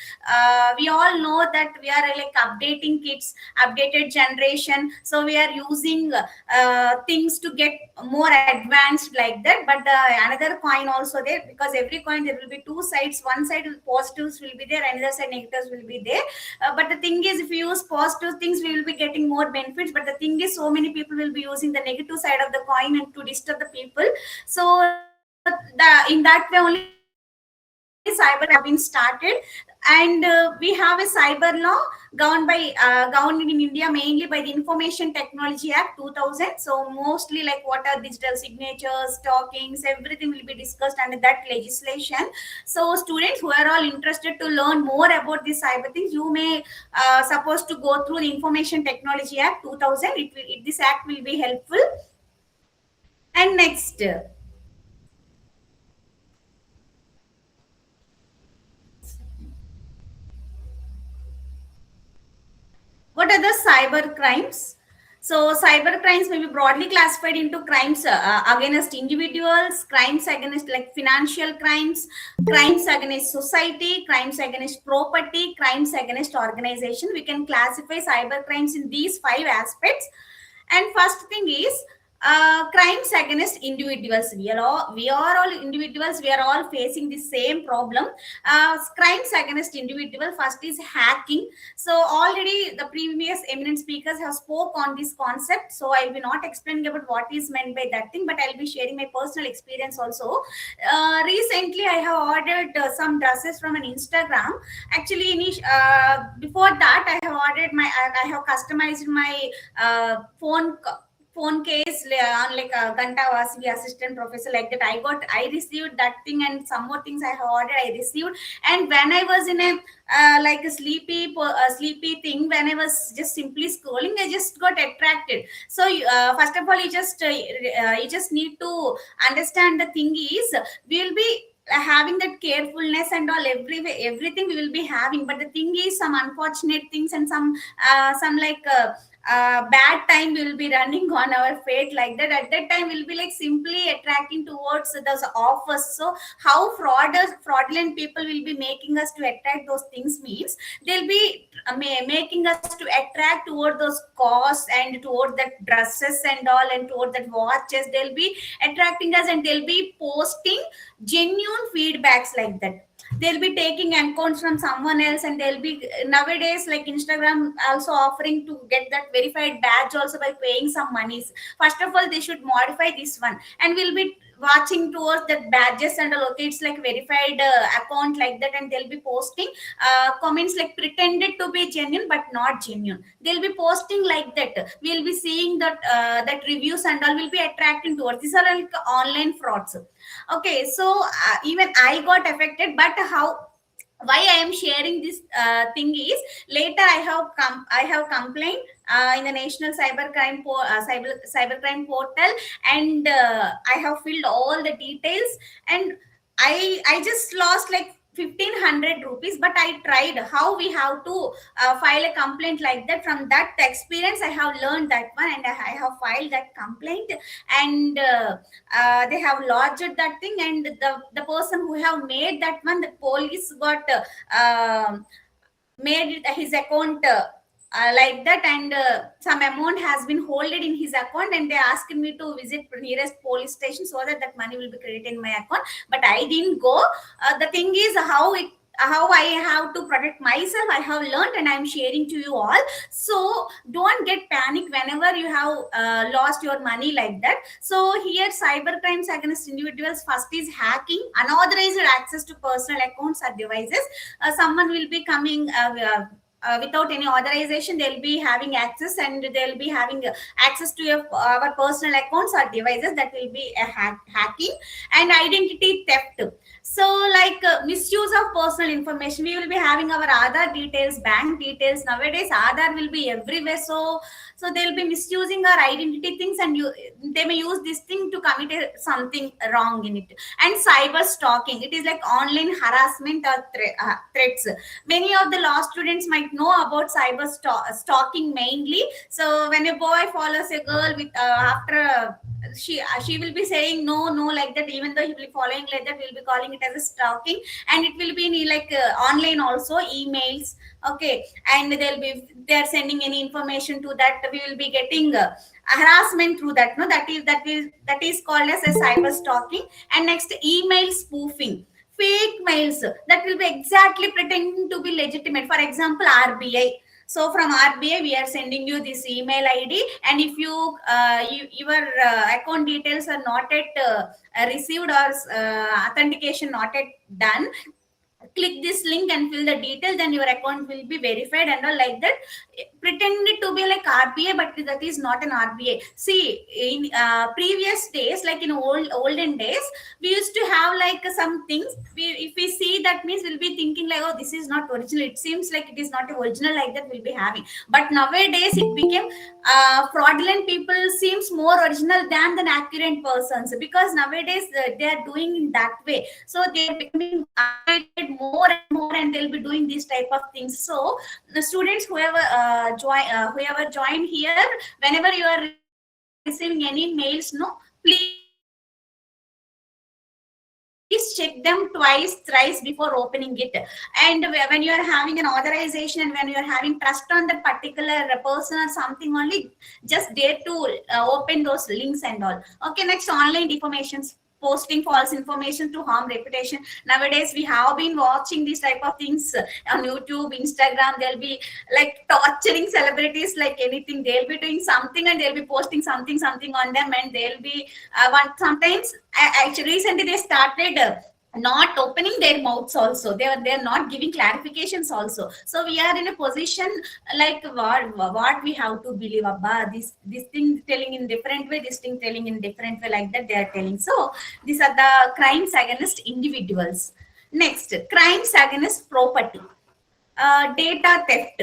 Speaker 8: we all know that we are like updating kids, updated generation, so we are using things to get more advanced like that. But another coin also there, because every coin there will be two sides. One side positives will be there, another side negatives will be there. But the thing is, if you use positive things, we will be getting more benefits. But the thing is, so many people will be using the negative side of the coin and to disturb the people. So in that way only cyber have been started. And we have a cyber law governed in India mainly by the Information Technology Act 2000. So mostly like what are digital signatures, talkings, everything will be discussed under that legislation. So students who are all interested to learn more about these cyber things, you may supposed to go through the Information Technology Act 2000. This act will be helpful. And next, what are the cyber crimes? So, cyber crimes may be broadly classified into crimes against individuals, crimes against like financial crimes, crimes against society, crimes against property, crimes against organization. We can classify cyber crimes in these five aspects. And first thing is crimes against individuals. We are all individuals. We are all facing the same problem. Crimes against individual. First is hacking. So already the previous eminent speakers have spoke on this concept. So I will be not explaining about what is meant by that thing, but I'll be sharing my personal experience also. Recently, I have ordered some dresses from an Instagram. Actually, before that, I have customized my phone case on like a Ganta Vasi assistant professor like that. I received that thing, and some more things I have ordered I received. And when I was in a like a sleepy thing, when I was just simply scrolling, I just got attracted. So first of all, you just need to understand the thing is, we will be having that carefulness and all, everything we will be having. But the thing is, some unfortunate things and some like bad time will be running on our fate like that. At that time we'll be like simply attracting towards those offers. So how fraudulent people will be making us to attract those things means, they'll be making us to attract toward those costs and toward that dresses and all, and toward that watches. They'll be attracting us, and they'll be posting genuine feedbacks like that. They'll be taking accounts from someone else, and they'll be nowadays like Instagram also offering to get that verified badge also by paying some monies. First of all, they should modify this one, and we'll be watching towards that badges and all. Okay, it's like verified account like that, and they'll be posting comments like pretended to be genuine but not genuine. They'll be posting like that. We'll be seeing that reviews and all will be attracting towards. These are like online frauds. Okay, so even I got affected. But why I am sharing this thing is, later I have complained in the National Cybercrime Portal, and I have filled all the details, and I just lost like 1,500 rupees. But I tried how we have to file a complaint like that. From that experience, I have learned that one, and I have filed that complaint. And they have lodged that thing, and the person who have made that one, the police got made his account like that, and some amount has been holded in his account, and they asked me to visit nearest police station so that that money will be credited in my account. But I didn't go. The thing is, how I have to protect myself, I have learned, and I'm sharing to you all. So don't get panic whenever you have lost your money like that. So here, cyber crimes against individuals. First is hacking, unauthorized access to personal accounts or devices. Someone will be coming without any authorization they'll be having access, and they'll be having access to our personal accounts or devices. That will be a hacking. And identity theft. So like misuse of personal information, we will be having our Aadhaar details, bank details. Nowadays Aadhaar will be everywhere, so they'll be misusing our identity things, and they may use this thing to commit something wrong in it. And cyber stalking, it is like online harassment or threats. Many of the law students might know about cyber stalking mainly. So when a boy follows a girl with after she will be saying no like that, even though he will be following like that, we'll be calling it as a stalking. And it will be in like online also, emails. Okay, and they're sending any information to that, we will be getting harassment through that. No, that is called as a cyber stalking. And next, email spoofing, fake mails that will be exactly pretending to be legitimate. For example, RBI. So from RBI, we are sending you this email ID, and if your account details are not yet received, or authentication not yet done, click this link and fill the details, then your account will be verified and all like that. Pretend it to be like RBI, but that is not an RBI. See, in previous days, like in olden days, we used to have like some things. If we see that, means we'll be thinking like, oh, this is not original. It seems like it is not original, like that we'll be having. But nowadays it became fraudulent people seems more original than the accurate persons, because nowadays they are doing in that way. So they are becoming updated more and more, and they'll be doing these type of things. So the students, whoever join here, whenever you are receiving any mails, no, please check them twice, thrice before opening it. And when you are having an authorization, and when you are having trust on that particular person or something only, just dare to open those links and all. Okay, next, online defamations, posting false information to harm reputation. Nowadays we have been watching these type of things on YouTube, Instagram. They'll be like torturing celebrities like anything. They'll be doing something, and they'll be posting something on them, and they'll be sometimes actually recently they started not opening their mouths also. They're not giving clarifications also. So we are in a position like, what we have to believe about this thing telling in different way, this thing telling in different way, like that they are telling. So these are the crimes against individuals. Next, crimes against property. Data theft.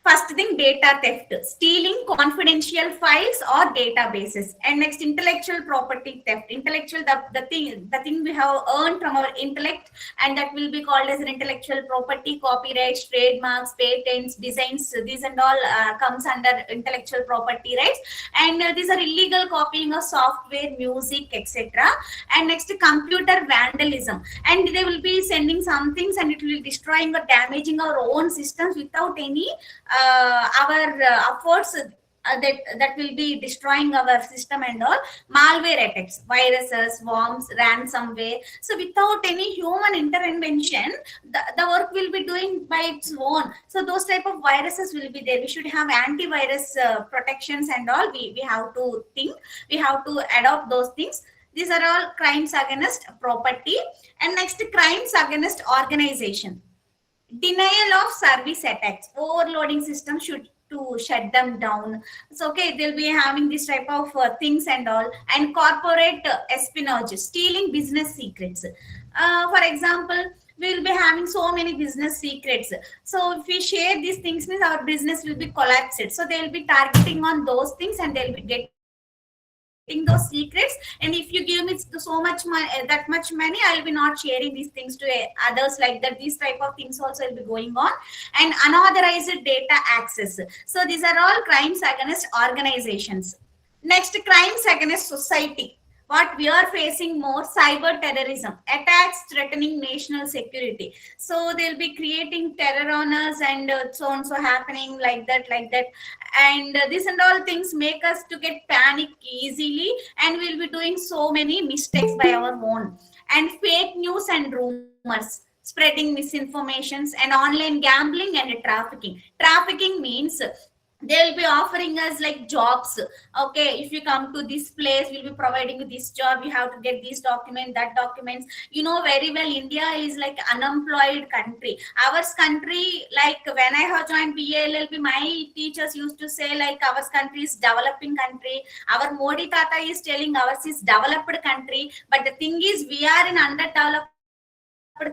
Speaker 8: First thing, data theft, stealing confidential files or databases. And next, intellectual property theft. Intellectual, the thing we have earned from our intellect, and that will be called as an intellectual property. Copyrights, trademarks, patents, designs, these and all comes under intellectual property rights. And these are illegal copying of software, music, etc. And next, computer vandalism. And they will be sending some things, and it will be destroying or damaging our own systems without any our efforts, that will be destroying our system and all. Malware attacks, viruses, worms, ransomware. So without any human intervention, the work will be doing by its own. So those type of viruses will be there. We should have antivirus protections and all. We have to think, we have to adopt those things. These are all crimes against property. And next, crimes against organization. Denial of service attacks, overloading system should to shut them down. So okay, they'll be having this type of things and all. And corporate espionage, stealing business secrets. For example, we will be having so many business secrets. So if we share these things, means our business will be collapsed. So they will be targeting on those things, and they'll be getting those secrets. And if you give me so much that much money, I will be not sharing these things to others, like that. These type of things also will be going on. And unauthorized data access. So these are all crimes against organizations. Next, crimes against society. What we are facing more, cyber terrorism, attacks threatening national security. So they'll be creating terror on us, and so and so happening like that. And this and all things make us to get panic easily, and we'll be doing so many mistakes by our own. And fake news and rumors, spreading misinformations, and online gambling and trafficking. Trafficking means they'll be offering us like jobs. Okay, if you come to this place, we'll be providing you this job, you have to get this document, that documents. You know very well, India is like unemployed country. Our country, like when I have joined BALLB, my teachers used to say like our country is developing country, our Modi tata is telling ours is developed country. But the thing is, we are in underdeveloped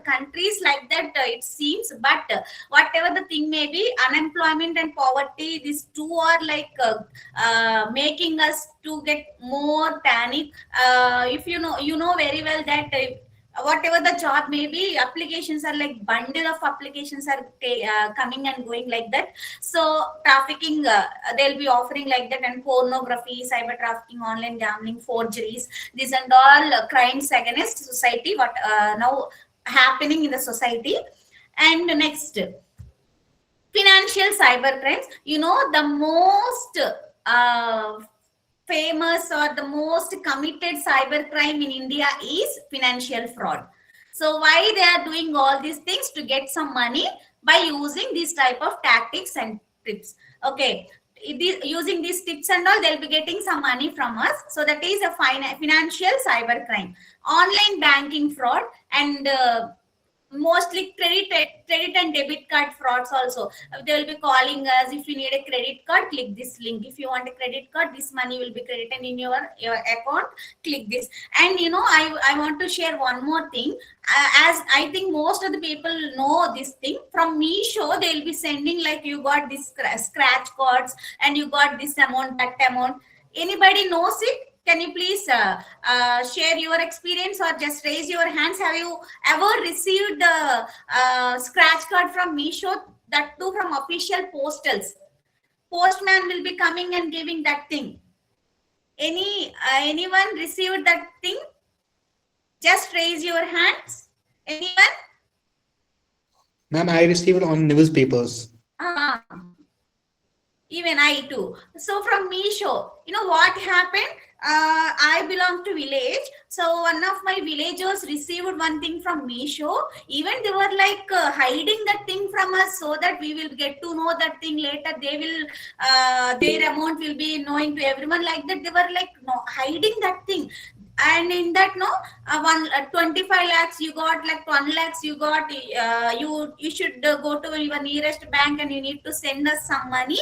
Speaker 8: countries like that, it seems. But whatever the thing may be, unemployment and poverty, these two are like making us to get more panic. If you know, you know very well that whatever the job may be, applications are like bundle of applications are coming and going like that. So trafficking, they'll be offering like that, and pornography, cyber trafficking, online gambling, forgeries, these and all crimes against society, what now happening in the society. And next, financial cyber crimes. You know, the most uh, famous or the most committed cyber crime in India is financial fraud. So why they are doing all these things? To get some money by using these type of tactics and tips. Okay, using these tips and all, they'll be getting some money from us. So that is a financial cyber crime. Online banking fraud, and mostly credit and debit card frauds also. They will be calling us, if you need a credit card, click this link. If you want a credit card, this money will be credited in your account, click this. And you know, I want to share one more thing. As I think most of the people know this thing, from Meesho they will be sending like, you got this scratch cards and you got this amount, that amount. Anybody knows it? Can you please share your experience or just raise your hands? Have you ever received the scratch card from Meesho, that too from official postals? Postman will be coming and giving that thing. Anyone received that thing? Just raise your hands. Anyone?
Speaker 7: Ma'am, I received on newspapers.
Speaker 8: Even I too. So from Meesho, you know what happened? I belong to village. So one of my villagers received one thing from Meesho. Even they were like hiding that thing from us, so that we will get to know that thing later. They will, their amount will be knowing to everyone like that. They were like, no, hiding that thing. And in that, no, 25 lakhs you got, like 1 lakhs you got, you should go to your nearest bank and you need to send us some money,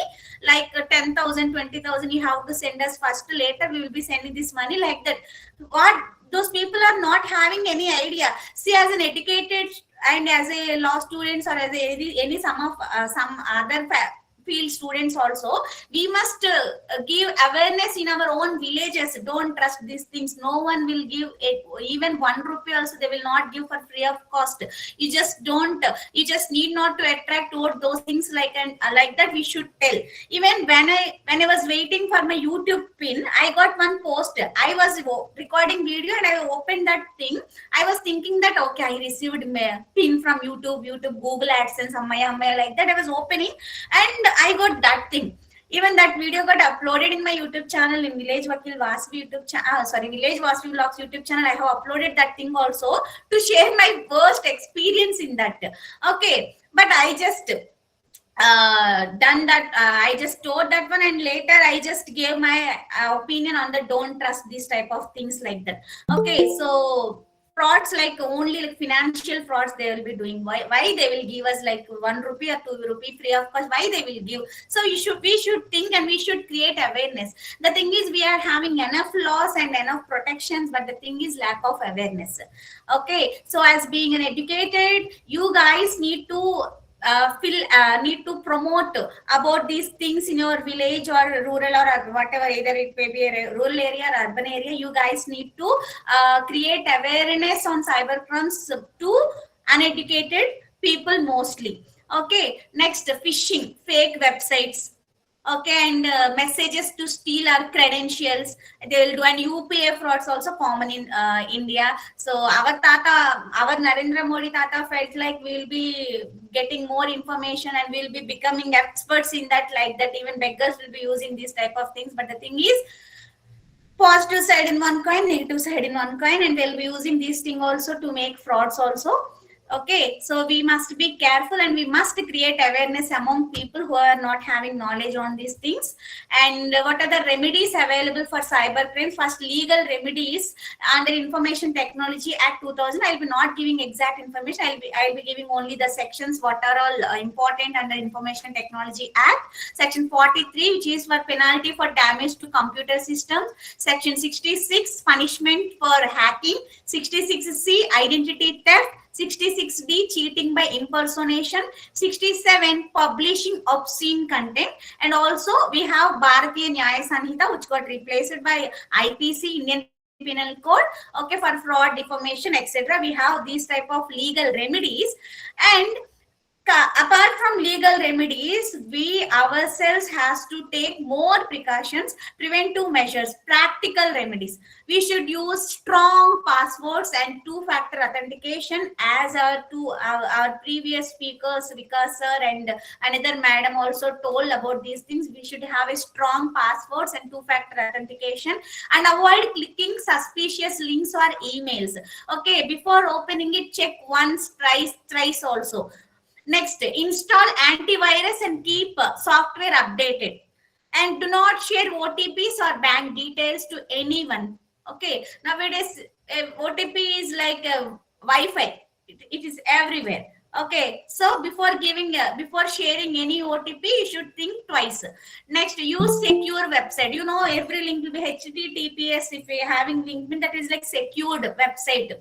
Speaker 8: like 10,000, 20,000 you have to send us first, later we will be sending this money, like that. What, those people are not having any idea. See, as an educated and as a law students, or as any some other field students also, we must give awareness in our own villages. Don't trust these things. No one will give it, even 1 rupee also they will not give for free of cost. You just don't, you just need not to attract toward those things, like, and like that we should tell. Even when I was waiting for my YouTube pin, I got one post. I was recording video and I opened that thing. I was thinking that, okay, I received a pin from YouTube, Google AdSense, Ammaya, like that. I was opening and I got that thing. Even that video got uploaded in my YouTube channel, in Village Vakil Vasvi YouTube channel. Village Vasvi Vlogs YouTube channel. I have uploaded that thing also to share my worst experience in that. Okay, but I just done that. I just told that one, and later I just gave my opinion on the don't trust these type of things like that. Okay, so frauds, like only like financial frauds they will be doing. Why they will give us like 1 rupee or 2 rupee free of cost? Why they will give? So we should think and we should create awareness. The thing is, we are having enough laws and enough protections, but the thing is lack of awareness. Okay, so as being an educated, you guys need to need to promote about these things in your village or rural or whatever, either it may be a rural area or urban area. You guys need to create awareness on cyber crimes to uneducated people mostly. Okay, next, phishing, fake websites. Okay, and messages to steal our credentials. They will do, and UPA frauds also common in India. So our Narendra Modi Tata felt like we will be getting more information and we will be becoming experts in that, like that. Even beggars will be using these type of things. But the thing is, positive side in one coin, negative side in one coin, and they'll be using this thing also to make frauds also. Okay, so we must be careful and we must create awareness among people who are not having knowledge on these things. And what are the remedies available for cybercrime? First, legal remedies under Information Technology Act 2000. I'll be not giving exact information. I'll be giving only the sections what are all important under Information Technology Act. Section 43, which is for penalty for damage to computer systems. Section 66, punishment for hacking. 66C, identity theft. 66D, cheating by impersonation. 67, publishing obscene content. And also we have Bharatiya Nyaya Sanhita, which got replaced by IPC, Indian Penal Code. Okay, for fraud, defamation, etc. We have these type of legal remedies. And apart from legal remedies, we ourselves has to take more precautions, preventive measures, practical remedies. We should use strong passwords and two-factor authentication, as our previous speakers, Vikas sir and another madam also told about these things. We should have a strong passwords and two-factor authentication, and avoid clicking suspicious links or emails. Okay, before opening it, check once, thrice also. Next, install antivirus and keep software updated. And do not share OTPs or bank details to anyone. Okay, nowadays OTP is like Wi-Fi. It is everywhere. Okay, so before sharing any OTP, you should think twice. Next, use secure website. You know, every link will be HTTPS. If you're having link, that is like secured website.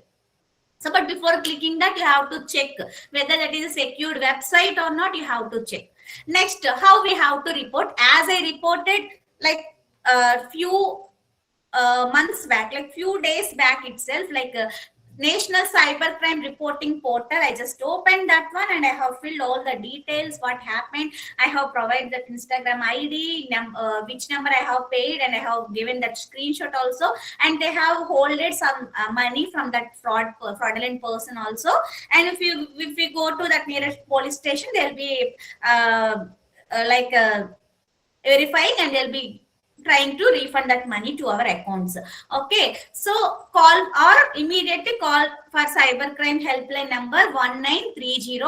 Speaker 8: So, but before clicking that, you have to check whether that is a secured website or not. You have to check. Next, how we have to report? As I reported, like few months back, like few days back itself, like National Cybercrime Reporting Portal. I just opened that one and I have filled all the details, what happened. I have provided that Instagram ID, which number I have paid, and I have given that screenshot also. And they have holded some money from that fraudulent person also. And if we go to that nearest police station, they'll be like verifying, and they'll be trying to refund that money to our accounts. Okay, so call or immediately call for cybercrime helpline number 1930,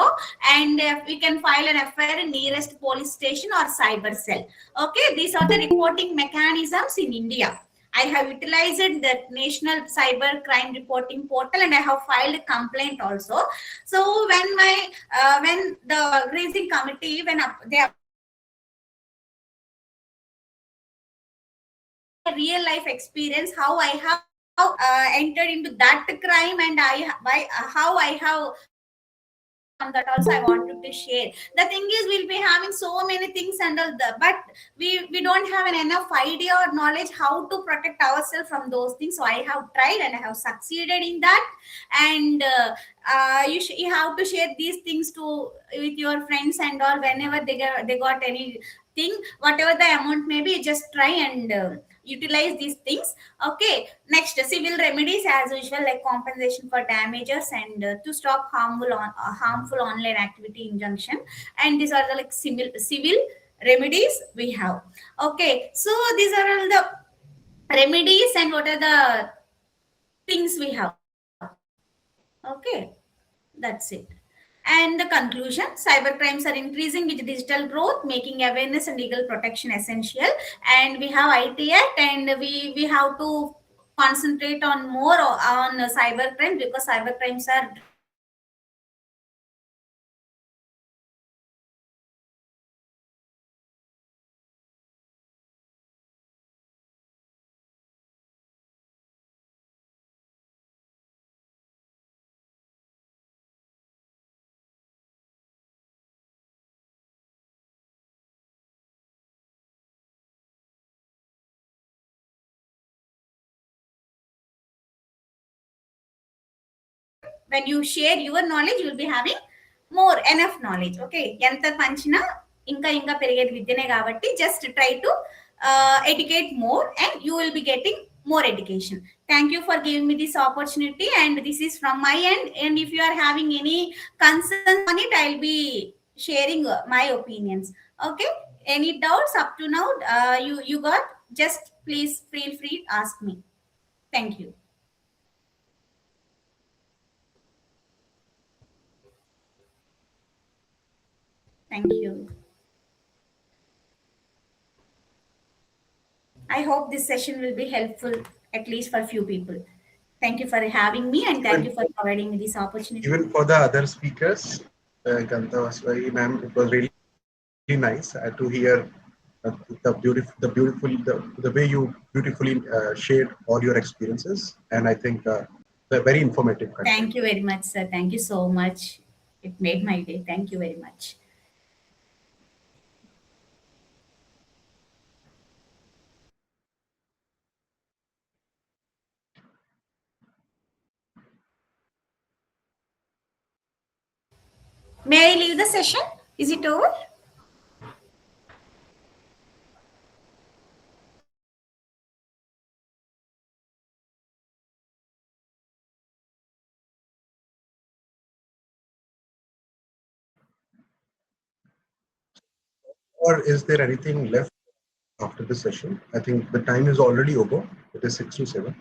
Speaker 8: and we can file an FIR in nearest police station or cyber cell. Okay, these are the reporting mechanisms in India. I have utilized the National Cyber Crime Reporting Portal, and I have filed a complaint also. So when the raising committee, when they real life experience, how I have entered into that crime, and how I have from that also I wanted to share. The thing is, we'll be having so many things and all the, but we don't have an enough idea or knowledge how to protect ourselves from those things. So I have tried and I have succeeded in that. And you have to share these things to with your friends and all. Whenever they got anything, whatever the amount may be, just try and utilize these things. Okay, next, civil remedies as usual, like compensation for damages and to stop harmful online activity injunction. And these are the like civil remedies we have. Okay, so these are all the remedies and what are the things we have. Okay, that's it. And the conclusion, cybercrimes are increasing with digital growth, making awareness and legal protection essential. And we have IT Act, and we have to concentrate on more on cybercrime, because cybercrimes are when you share your knowledge, you will be having more enough knowledge. Okay, ఎంత పంచినా ఇంకా పెరిగేది విద్యనే కాబట్టి just try to educate more, and you will be getting more education. Thank you for giving me this opportunity, and this is from my end. And if you are having any concerns on it, I'll be sharing my opinions. Okay, any doubts up to now you got, just please feel free to ask me. Thank you. Thank you. I hope this session will be helpful at least for a few people. Thank you for having me and thank
Speaker 6: Even
Speaker 8: you for providing me this opportunity.
Speaker 6: even for the other speakers, Ganta Vaswari ma'am, it was really nice to hear the way you beautifully shared all your experiences, and I think the very informative content.
Speaker 8: Thank you very much, sir. Thank you so much. It made my day. Thank you very much. May I leave the session? Is it over?
Speaker 6: Or is there anything left after the session? I think the time is already over. It is 6 to 7.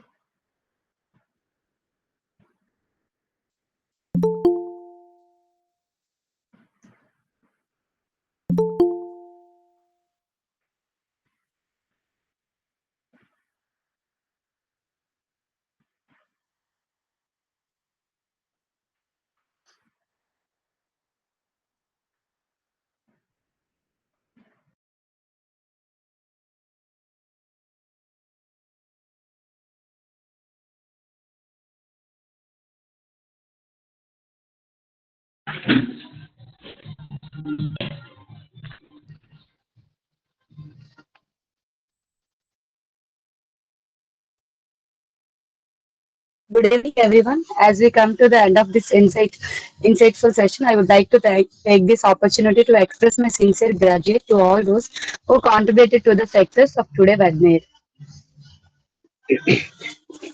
Speaker 9: Good evening, everyone. As we come to the end of this insightful session, I would like to take this opportunity to express my sincere gratitude to all those who contributed to the success of today's webinar.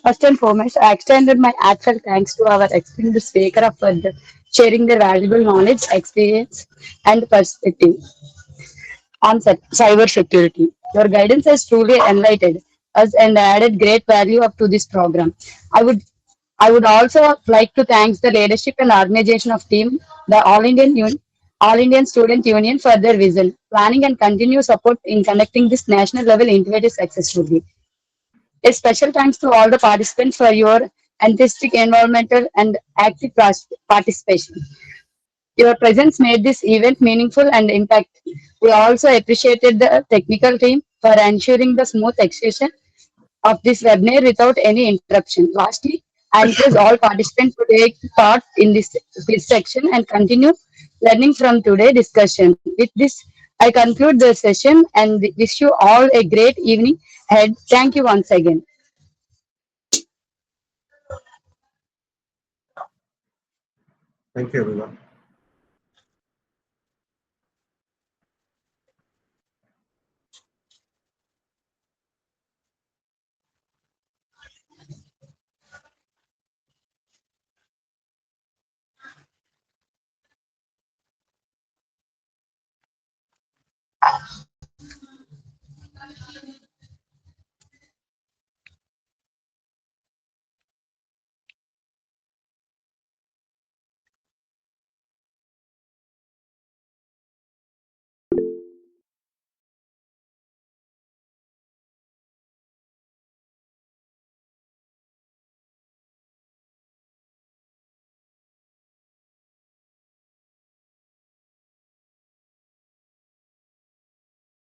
Speaker 9: First and foremost, I extended my heartfelt thanks to our esteemed speaker for sharing their valuable knowledge, experience, and perspective on cybersecurity. Your guidance has truly enlightened us and added great value up to this program. I would I would also like to thank the leadership and organization of team, the All Indian Student Union for their vision, planning and continued support in conducting this national level initiative successfully. A special thanks to all the participants for your enthusiastic environmental and active participation. Your presence made this event meaningful and impact. We also appreciated the technical team for ensuring the smooth execution of this webinar without any interruption. Lastly, I encourage all participants to take part in this section and continue learning from today's discussion. With this, I conclude the session and wish you all a great evening ahead. Thank you once again.
Speaker 6: Thank you, everyone.